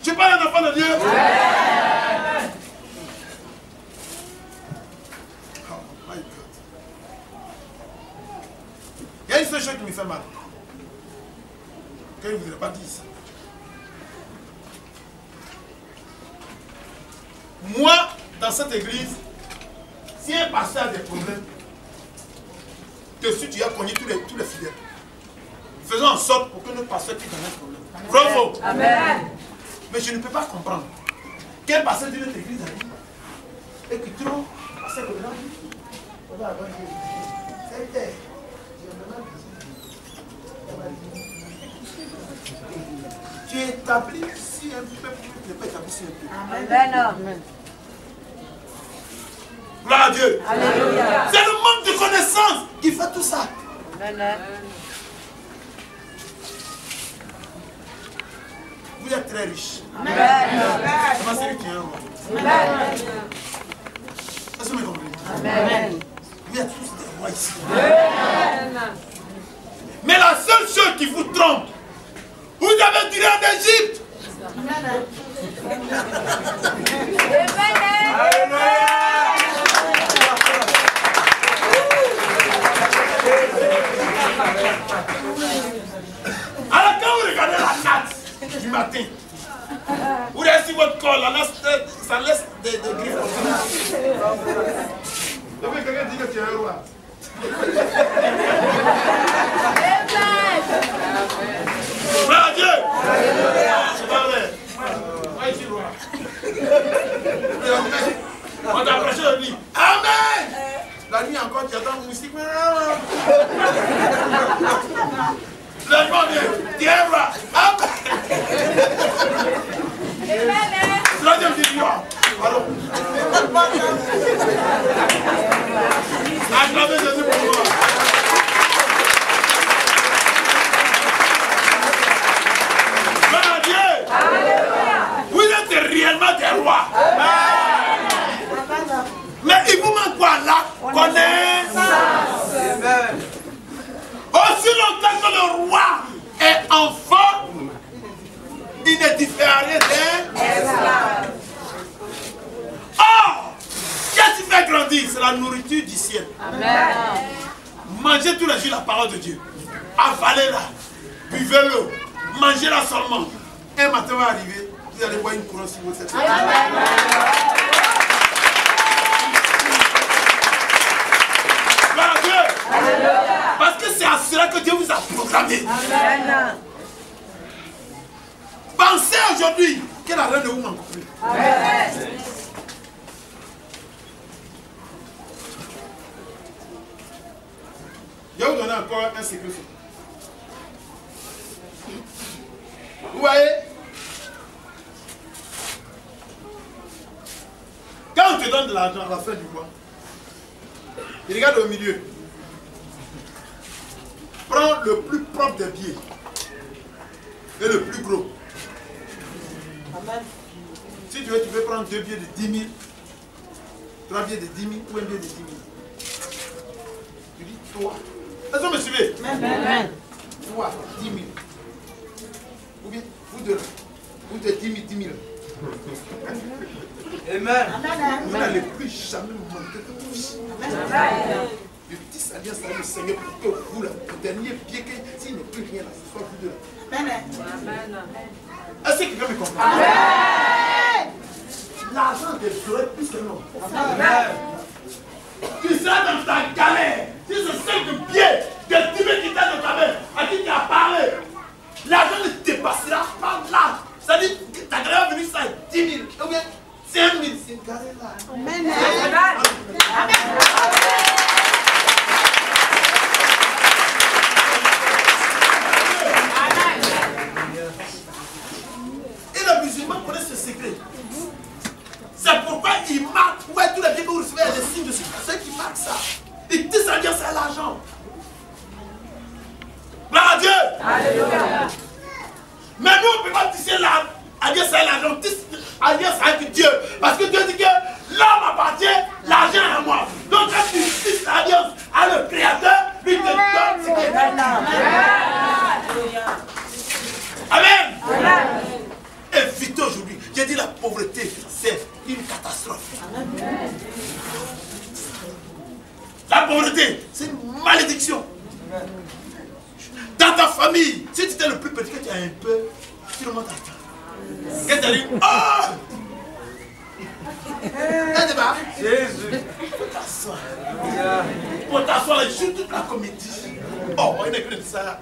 Tu parles d'un enfant de Dieu. Amen. Oh my God. Il y a une seule chose qui me fait mal. Que je ne voudrais pas dire ça. Moi, dans cette église, si un pasteur a des problèmes, dessus tu as cogné tous les fidèles. Faisons en sorte pour que notre pasteur puisse avoir un problème. Bravo. Amen. Mais je ne peux pas comprendre. Quel pasteur de notre église a dit et que trop, pasteur de l'âme, tu établis si un peuple n'est pas établi si un peuple. Amen. Gloire à Dieu. Alléluia. C'est le manque de connaissance qui fait tout ça. Amen. Vous êtes très riches. Amen. Comment c'est qui est un roi? Amen. Est-ce que vous comprenez? Amen. Vous êtes tous des rois ici. Amen. Mais la seule chose qui vous trompe, vous avez tiré en Égypte. Alors quand vous regardez la natte du matin, vous regardez sur votre corps, la natte, ça laisse des griffes. Donc quelqu'un dit que tu es un roi. Gloire à Dieu. C'est pas vrai. Moi ici roi. On t'a approché de lui. Amen. La nuit encore tu attends moustique. Le roi vient. Tu es roi. Amen. La deuxième dit roi. Pardon. Acclamez Jésus pour moi. Gloire à Dieu. Vous êtes réellement des rois. Mais il vous manque quoi là? Connaissance. Aussi longtemps que le roi est enfant, il ne diffère rien d'un esclave. Or, qu'est-ce qui fait grandir? C'est la nourriture du ciel. Amen. Mangez tous les jours la parole de Dieu. Avalez-la. Buvez-le. Mangez-la seulement. Un matin va arriver, vous allez voir une couronne sur votre tête. Gloire à Dieu. Parce que c'est à cela que Dieu vous a programmé. Amen. Pensez aujourd'hui que la reine ne vous manque plus. Amen. Je vais vous donner encore un secret. Vous voyez? Quand on te donne de l'argent à la fin du mois, il regarde au milieu. Prends le plus propre des billets et le plus gros. Amen. Si tu veux prendre 2 billets de 10 000, 3 billets de 10 000 ou un billet de 10 000. Tu dis toi. Est-ce que vous me suivez? Amen. Toi, 10 000. Ou bien, vous deux, vous êtes 10 000, 10 000. Amen. Vous n'allez plus jamais manquer de touche. Le petit alliance avec le Seigneur pour que vous, là, le dernier pied, s'il n'est plus rien là, ce soit vous deux là. Amen. Est-ce que quelqu'un me comprend? L'argent devrait plus que l'homme. Tu seras dans ta galère. Si ce 5 pieds de 10 000 qui t'a dans ta main, à qui tu as parlé, l'argent ne te passera pas là. C'est-à-dire que ta galère va venir ça 10 000. Ou bien 5 000. C'est une galère là. Amen. Et le musulman connaît ce secret. C'est pourquoi il marque. Ouais, tous les biens que vous recevez, il y a des signes dessus. Ceux qui marquent ça, ils disent à Dieu, c'est l'argent. Gloire à Dieu. Alléluia. Mais nous, on ne peut pas tisser l'alliance c'est l'argent. Alliance avec Dieu. Parce que Dieu dit que l'homme appartient, l'argent est à moi. Donc quand tu tisses l'alliance à le Créateur, lui te donne ce qu'il est. Amen. Amen. Amen. Et éviter aujourd'hui. J'ai dit la pauvreté, c'est une catastrophe. La pauvreté, c'est une malédiction. Dans ta famille, si tu étais le plus petit, que tu as un peu, tu remontes à toi. Qu'est-ce que tu dis? Oh! Jésus. Pour t'asseoir, il joue toute la comédie. Oh, il est que de ça.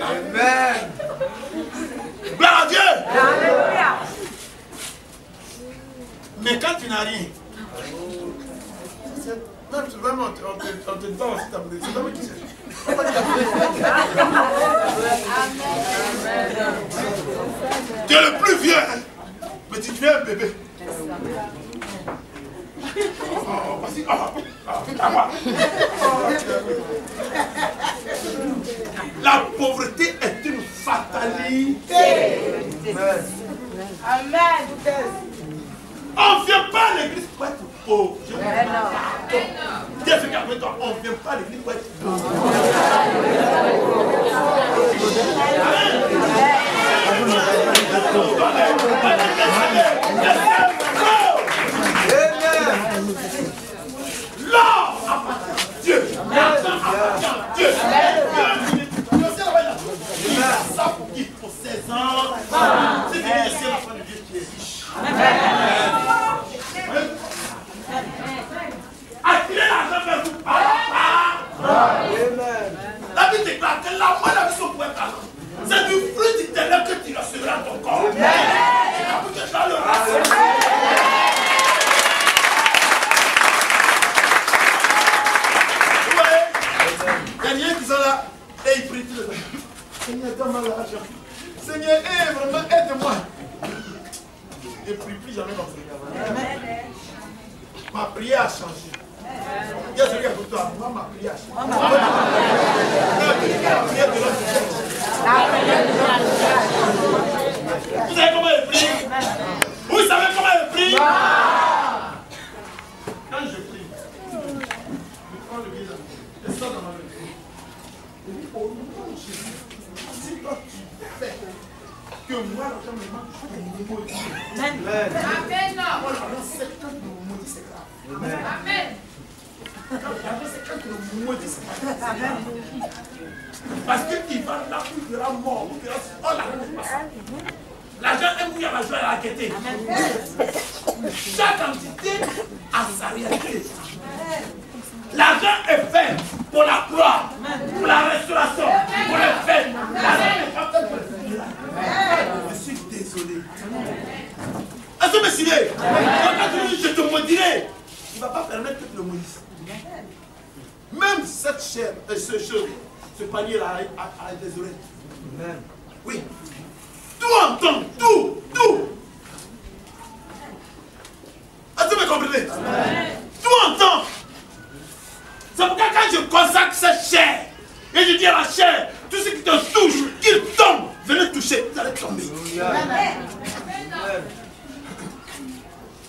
Amen. Gloire à Dieu. Alléluia. Mais quand tu n'as rien, non, vraiment, on te donne aussi ta beauté. C'est vraiment qui c'est. Tu es le plus vieux, mais tu es un bébé. La pauvreté est une fatalité. Amen. On ne vient pas à l'église pour être pauvre. Dis à ceux qui avec toi, on ne vient pas à l'église pour être pauvre. L'or appartient à Dieu. L'argent appartient à Dieu. Ça pour qui? Pour 16 ans. C'est l'enfant de Dieu qui est riche. Attirez l'argent vers vous. La Bible déclare que la moelle a vu son point talent. C'est du fruit du ténèbre que tu recevras ton corps. Il y a des gens qui sont là et ils prient tout le temps. Seigneur, donne-moi l'argent. Seigneur, vraiment, aide-moi. Je ne prie plus jamais dans ce cas. Ma prière a changé. Il y a celui qui a pour toi. Moi, ma prière a changé. Vous savez comment elle prie? Vous savez comment elle prie? Quand je prie, je prends le visage. Je sors dans ma main. Je dis au nom de Jésus, si toi tu fais que moi l'argent me manque, je te maudis. Amen. Moi l'argent c'est quand tu me maudis, c'est grave. Amen. L'argent c'est quand tu me maudis, c'est grave. Parce qu'il va là où il sera mort, où il sera... Oh l'argent c'est pas ça. L'argent est mouillé à la joie et à la gaieté. Chaque entité a sa réalité. L'argent est fait pour la gloire, pour la restauration, pour le fait. L'argent n'est pas fait pour le funérailles. Je suis désolé. Est-ce que vous me suivez? Quand tu dis je te maudirai, il ne va pas permettre que tu le maudisses. Même cette chair, ce panier-là a des oreilles. Oui. Tout entend, tout. Est-ce que vous me comprenez? Tout entend. C'est pourquoi quand je consacre cette chair, et je dis à la chair, tout ce qui te touche, qu'il tombe, venez toucher, vous allez tomber.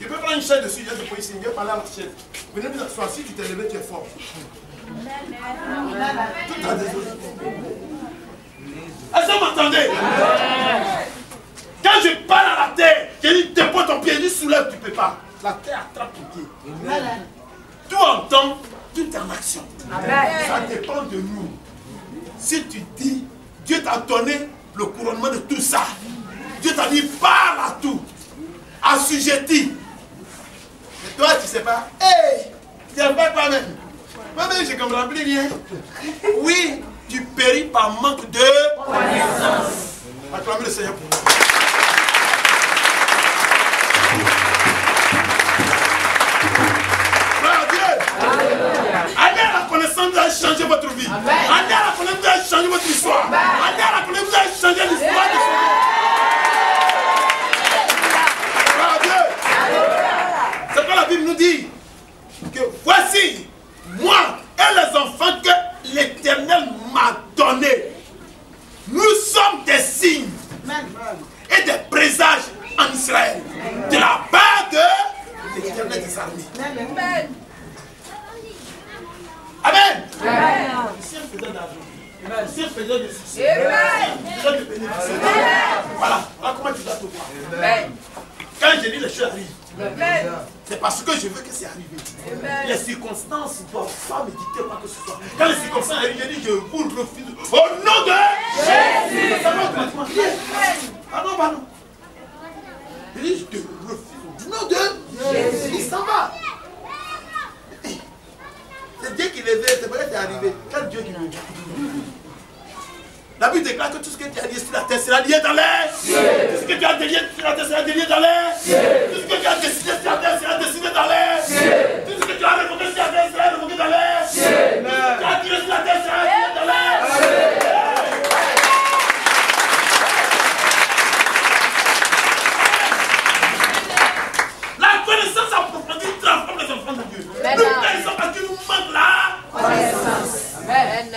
Je peux prendre une chaise dessus, je peux ici, je vais parler à la chaise. Venez vous asseoir, si tu t'es levé, tu es fort. Tout a des oreilles. Est-ce que vous m'entendez? Quand je parle à la terre, je dis dépose ton pied, je dis soulève, tu ne peux pas. La terre attrape ton pied. Tout entend, tout est en action. Ça dépend de nous. Si tu dis, Dieu t'a donné le couronnement de tout ça. Dieu t'a dit, parle à tout. Assujetti. Et toi, tu ne sais pas. Hé, tu n'es pas toi-même. Moi-même, je ne comprends plus rien. Oui, tu péris par manque de connaissance. Acclamez le Seigneur pour nous. Allez à la connaissance, vous allez changer votre vie. Allez à la connaissance, vous allez changer votre histoire. Allez à la connaissance, vous allez changer l'histoire de ce monde. C'est quoi la Bible nous dit? Que voici, moi et les enfants que l'Éternel m'a donnés, nous sommes des signes et des présages en Israël de la part de l'Éternel des armées. Amen. Amen. Si on faisait d'argent, C'est faisant de succès. C'est faisant de bénéfice. Voilà. Voilà comment tu dois te voir. Quand je dis les choses arrivent, c'est parce que je veux que c'est arrivé. Les circonstances ne doivent pas me dicter quoi que ce soit. Quand les circonstances arrivent, je dis je vous le refuse. Au nom de Jésus. Ça va automatiquement. Pardon, pardon. Je dis je te refuse. Au nom de Jésus. Il s'en va. C'est Dieu qui les veut, c'est vrai que c'est arrivé. Quel Dieu qui veut. La Bible déclare que tout ce que tu as dit sur la terre sera lié dans l'air. Tout ce que tu as délié sur la terre sera délié dans l'air. Tout ce que tu as décidé sur la terre sera décidé dans l'air. Tout ce que tu as révoqué sur la terre sera révoqué dans l'air. Tout ce que tu as tiré sur la terre sera tiré dans l'air. La connaissance approfondie transforme les enfants de Dieu. Nous connaissons parce qu'il nous manque la connaissance. Amen.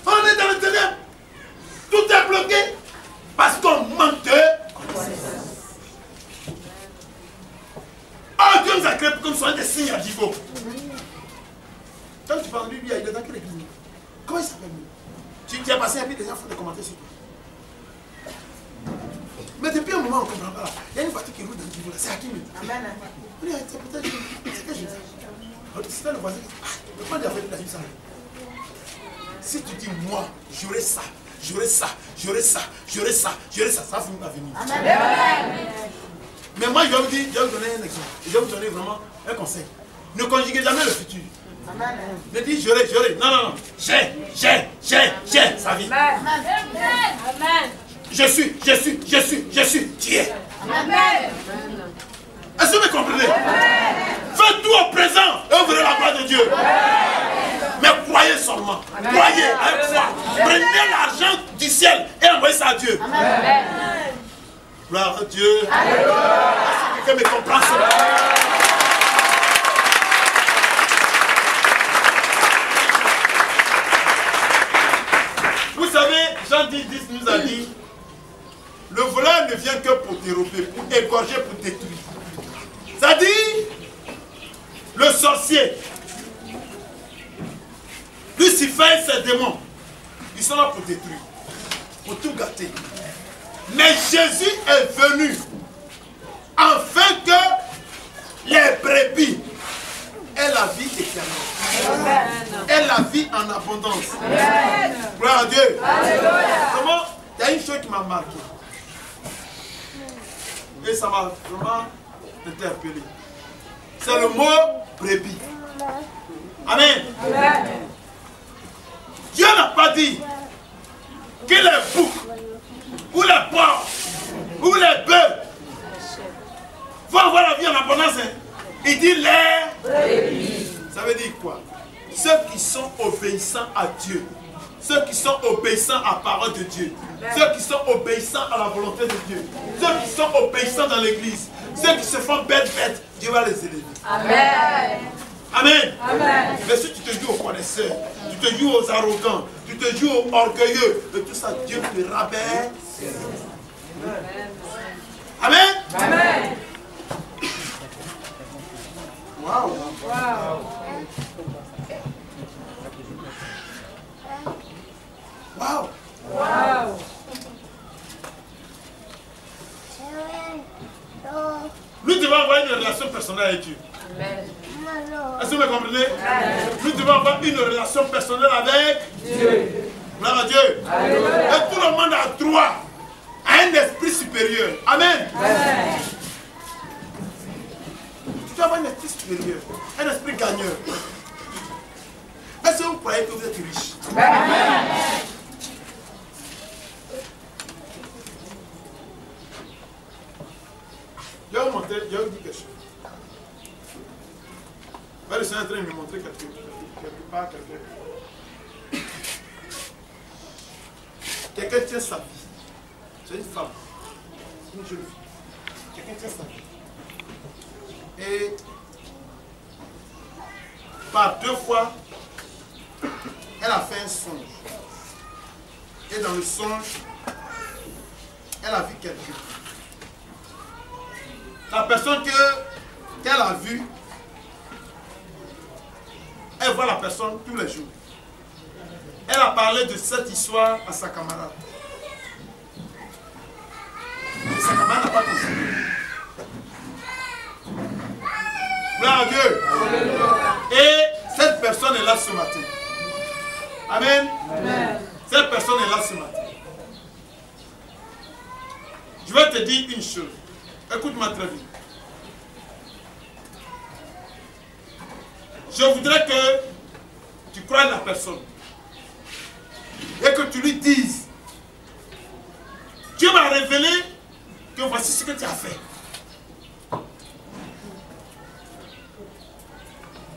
On est dans le ténèbre. Tout est bloqué parce qu'on manque de connaissance. Oh, Dieu nous a créé pour que nous soyons des signes à niveau. Quand tu parles de lui, il est dans quelle église? Comment il s'appelle lui? Tu as passé un peu des gens font des commentaires sur toi. Mais depuis un moment, on ne comprend pas. Il y a une voiture qui roule dans le niveau là. C'est à qui? Amen. C'est peut-être que je dis. C'est le voisin. Pourquoi il a fait de la vie ça? Si tu dis moi, j'aurai ça, j'aurai ça, j'aurai ça, j'aurai ça, j'aurai ça, ça va finir par venir. Amen. Mais moi, je vais vous dire, je vais vous donner un exemple. Je vais vous donner vraiment un conseil. Ne conjuguez jamais le futur. Amen. Ne dis j'aurai, j'aurai. Non, non, non. J'ai, ça vient. Amen. Je suis, tu es. Amen. Est-ce que vous me comprenez? Faites tout au présent et vous verrez la gloire de Dieu. Mais croyez seulement. Amen. Croyez avec foi. Prenez l'argent du ciel et envoyez ça à Dieu. Amen. Gloire à Dieu. Alléluia. Est-ce que quelqu'un me comprend cela? Vous savez, Jean 10 nous a dit, le voleur ne vient que pour dérober, pour égorger, pour détruire. Ça dit, le sorcier, Lucifer et ses démons, ils sont là pour détruire, pour tout gâter. Mais Jésus est venu afin que les brebis aient la vie éternelle, aient la vie en abondance. Amen. Gloire à Dieu. Comment? Il y a une chose qui m'a marqué. Et ça m'a vraiment interpellé. C'est le mot brebis. Amen. Amen. Dieu n'a pas dit que les boucs, ou les porcs, ou les bœufs vont avoir la vie en abondance. Il dit les brebis. Ça veut dire quoi? Ceux qui sont obéissants à Dieu. Ceux qui sont obéissants à la parole de Dieu. Ceux qui sont obéissants à la volonté de Dieu. Ceux qui sont obéissants dans l'église. Ceux qui se font bêtes, Dieu va les élever. Amen. Amen. Amen. Mais si tu te joues aux connaisseurs, tu te joues aux arrogants, tu te joues aux orgueilleux, de tout ça, Dieu te rabaisse. Amen. Amen. Waouh. Waouh. Waouh. Nous devons avoir une relation personnelle avec Dieu. Est-ce que vous me comprenez? Nous devons avoir une relation personnelle avec Dieu. Gloire à Dieu. Et tout le monde a droit à un esprit supérieur. Amen. Amen. Tu dois avoir un esprit supérieur, un esprit gagneur. Est-ce que vous croyez que vous êtes riche? Amen. Je vais vous dire quelque chose. Le Seigneur est en train de me montrer quelque part. Quelqu'un tient sa vie. C'est une femme. Une jeune fille. Quelqu'un tient sa vie. Et par 2 fois, elle a fait un songe. Et dans le songe, elle a vu quelqu'un. La personne qu'elle a vue elle voit la personne tous les jours. Elle a parlé de cette histoire à sa camarade. Et sa camarade n'a pas considéré. Gloire à Dieu. Et cette personne est là ce matin. Amen. Cette personne est là ce matin. Je vais te dire une chose. Écoute-moi très bien. Je voudrais que tu croies la personne et que tu lui dises, Dieu m'a révélé que voici ce que tu as fait.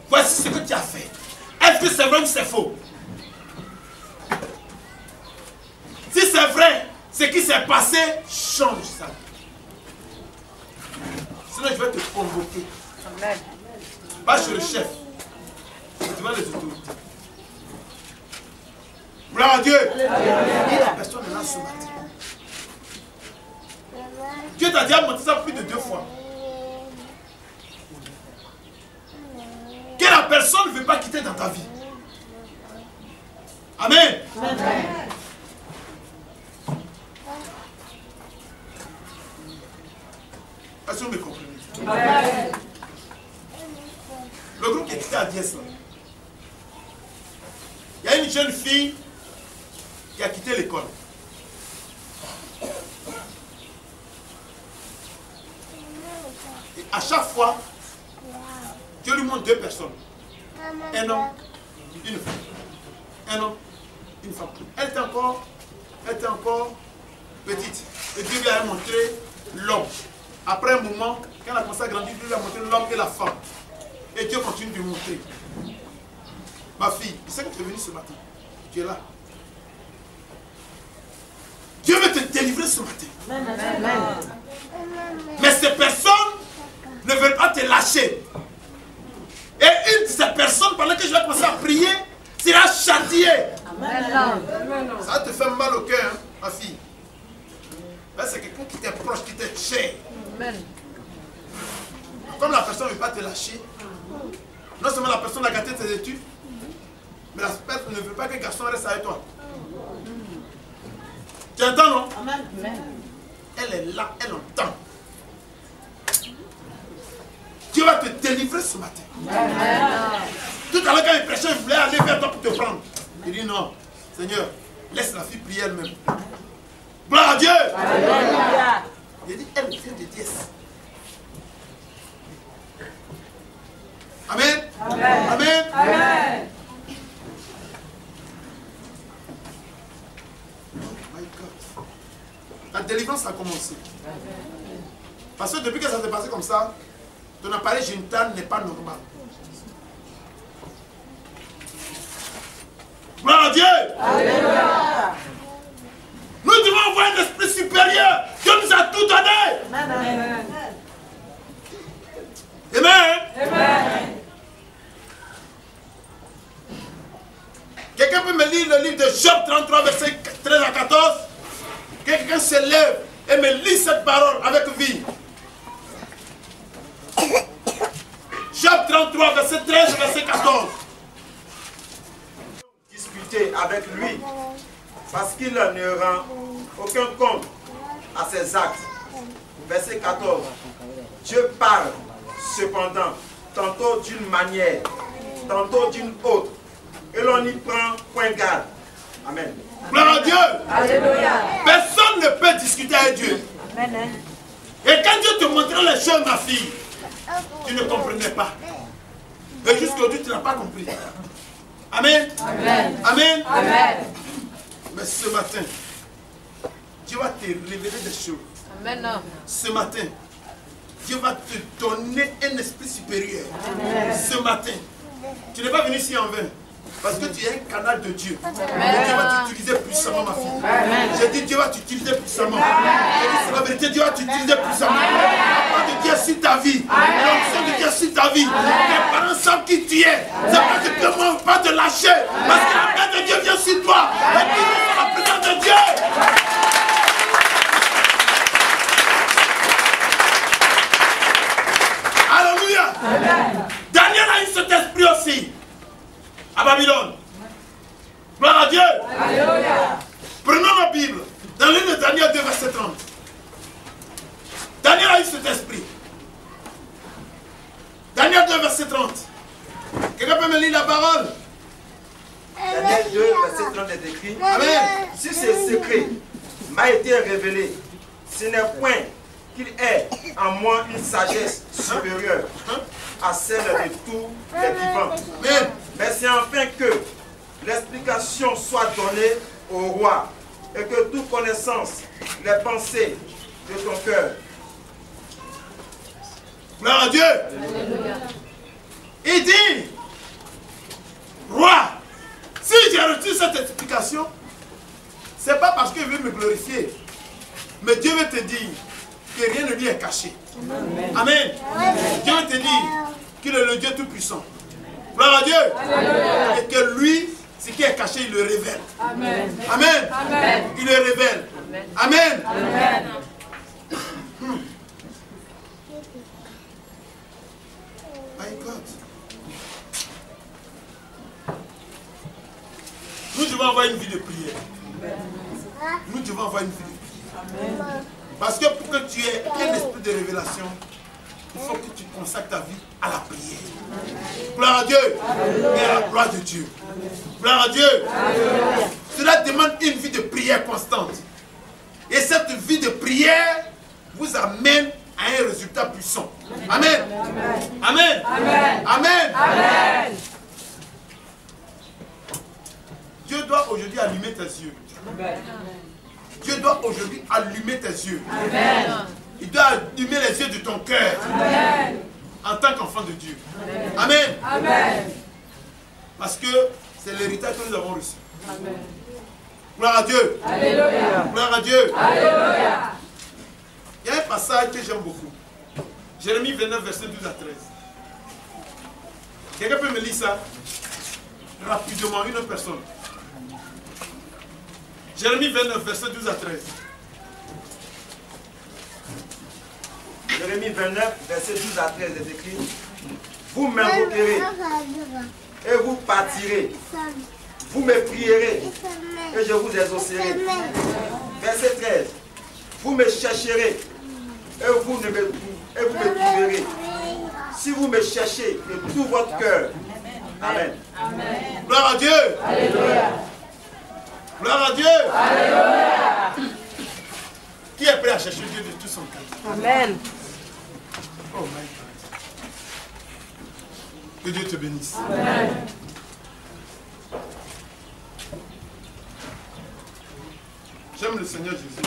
Voici ce que tu as fait. Est-ce que c'est vrai ou c'est faux? Si c'est vrai, ce qui s'est passé, change ça. Sinon, je vais te convoquer. Pas chez le chef. C'est devant les autorités. Gloire à Dieu. Et la personne est là ce matin. Dieu t'a déjà montré ça plus de 2 fois. Que la personne ne veut pas quitter dans ta vie. Amen. Est-ce que vous me comprenez? Amen. Le groupe qui est quitté à Diès, il y a une jeune fille qui a quitté l'école. Et à chaque fois, Dieu lui montre 2 personnes. Un homme, une femme. Un homme, une femme. Elle était encore petite. Et Dieu lui a montré l'homme. Après un moment, quand elle a commencé à grandir, Dieu lui a montré l'homme et la femme. Et Dieu continue de lui montrer. Ma fille, je sais que tu es venue ce matin. Tu es là. Dieu veut te délivrer ce matin. Amen. Mais ces personnes ne veulent pas te lâcher. Et une de ces personnes, pendant que je vais commencer à prier, sera châtiée. Ça va te faire mal au cœur, hein, ma fille. C'est quelqu'un qui t'est proche, qui t'est cher. Comme la personne ne veut pas te lâcher, non seulement la personne a gâté tes études, mais la personne ne veut pas que le garçon reste avec toi. Tu entends, non? Amen. Elle est là, elle entend. Dieu va te délivrer ce matin. Amen. Tout à l'heure, quand il prêchait, il voulait aller vers toi pour te prendre. Il dit non, Seigneur, laisse la fille prier elle-même. Gloire à Dieu. Amen. Il dit, elle vient de Dieu. Amen. Amen. Amen. Amen. Oh my God. La délivrance a commencé. Parce que depuis que ça s'est passé comme ça, ton appareil génital n'est pas normal. Gloire à Dieu. Alléluia. Nous devons avoir un esprit supérieur. Dieu nous a tout donné. Amen. Amen. Amen. Quelqu'un peut me lire le livre de Job 33, verset 13 à 14? Quelqu'un se lève et me lit cette parole avec vie. Job 33, verset 13, verset 14. Discuter avec lui parce qu'il ne rend aucun compte à ses actes. Verset 14. Dieu parle cependant tantôt d'une manière, tantôt d'une autre, et l'on n'y prend point garde. Amen. Gloire à Dieu. Alléluia. Personne ne peut discuter avec Dieu. Amen. Et quand Dieu te montrait les choses, ma fille, tu ne comprenais pas. Et jusqu'aujourd'hui, tu n'as pas compris. Amen. Amen. Amen. Amen. Mais ce matin, Dieu va te révéler des choses. Amen. Ce matin, Dieu va te donner un esprit supérieur. Amen. Ce matin, tu n'es pas venu ici en vain. Parce que tu es un canal de Dieu. Amen. Dieu va t'utiliser puissamment, ma fille. Amen. J'ai dit Dieu va t'utiliser puissamment. J'ai dit c'est la vérité, Dieu va t'utiliser puissamment. La parole de Dieu sur ta vie. L'onction de Dieu sur ta vie. Tes parents savent qui tu es. C'est pas que Dieu ne va pas te lâcher. Parce que la main de Dieu vient sur toi. Et puis c'est la présence de Dieu. Alléluia. Daniel a eu cet esprit aussi. à Babylone. Gloire à Dieu. Alléluia. Prenons la Bible. Dans l'une de Daniel 2, verset 30. Daniel a eu cet esprit. Daniel 2, verset 30. Quelqu'un peut me lire la parole? Daniel 2, verset 30 est écrit. Amen. Si ce secret m'a été révélé, ce n'est point qu'il ait en moi une sagesse supérieure à celle de tous les vivants. Amen. Mais c'est enfin que l'explication soit donnée au roi et que toute connaissance les pensées de ton cœur. Gloire à Dieu. Alléluia. Il dit, roi, si j'ai reçu cette explication, ce n'est pas parce qu'il veut me glorifier, mais Dieu veut te dire que rien ne lui est caché. Amen. Dieu veut te dire qu'il est le Dieu Tout-Puissant. Gloire à Dieu. Alléluia. Et que lui, ce qui est caché, il le révèle. Amen. Amen. Amen. Il le révèle. Amen. Amen. My God. Nous devons avoir une vie de prière. Nous devons avoir une vie de prière. Parce que pour que tu aies un esprit de révélation, il faut que tu consacres ta vie à la prière. Gloire à Dieu. Et à la gloire de Dieu. Gloire à Dieu. Cela demande une vie de prière constante. Et cette vie de prière vous amène à un résultat puissant. Amen. Amen. Amen. Amen. Amen. Dieu doit aujourd'hui allumer tes yeux. Dieu doit aujourd'hui allumer tes yeux. Amen. Il doit allumer les yeux de ton cœur. Amen. En tant qu'enfant de Dieu. Amen. Amen. Parce que c'est l'héritage que nous avons reçu. Amen. Gloire à Dieu. Alléluia. Gloire à Dieu. Alléluia. Il y a un passage que j'aime beaucoup. Jérémie 29, verset 12 à 13. Quelqu'un peut me lire ça? Rapidement, une autre personne. Jérémie 29, verset 12 à 13. Jérémie 29, verset 12 à 13 est écrit. Vous m'invoquerez et vous partirez. Vous me prierez et je vous exaucerai. Verset 13. Vous me chercherez et vous me trouverez. Si vous me cherchez de tout votre cœur. Amen. Gloire à Dieu. Alléluia. Gloire à Dieu. Alléluia. Qui est prêt à chercher Dieu de tout son cœur? Amen. Oh my God. Que Dieu te bénisse. Amen. J'aime le Seigneur Jésus.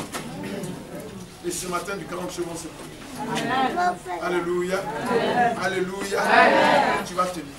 Et ce matin, du 40 chevaux, c'est pour lui. Amen. Alléluia. Alléluia. Tu vas te lever.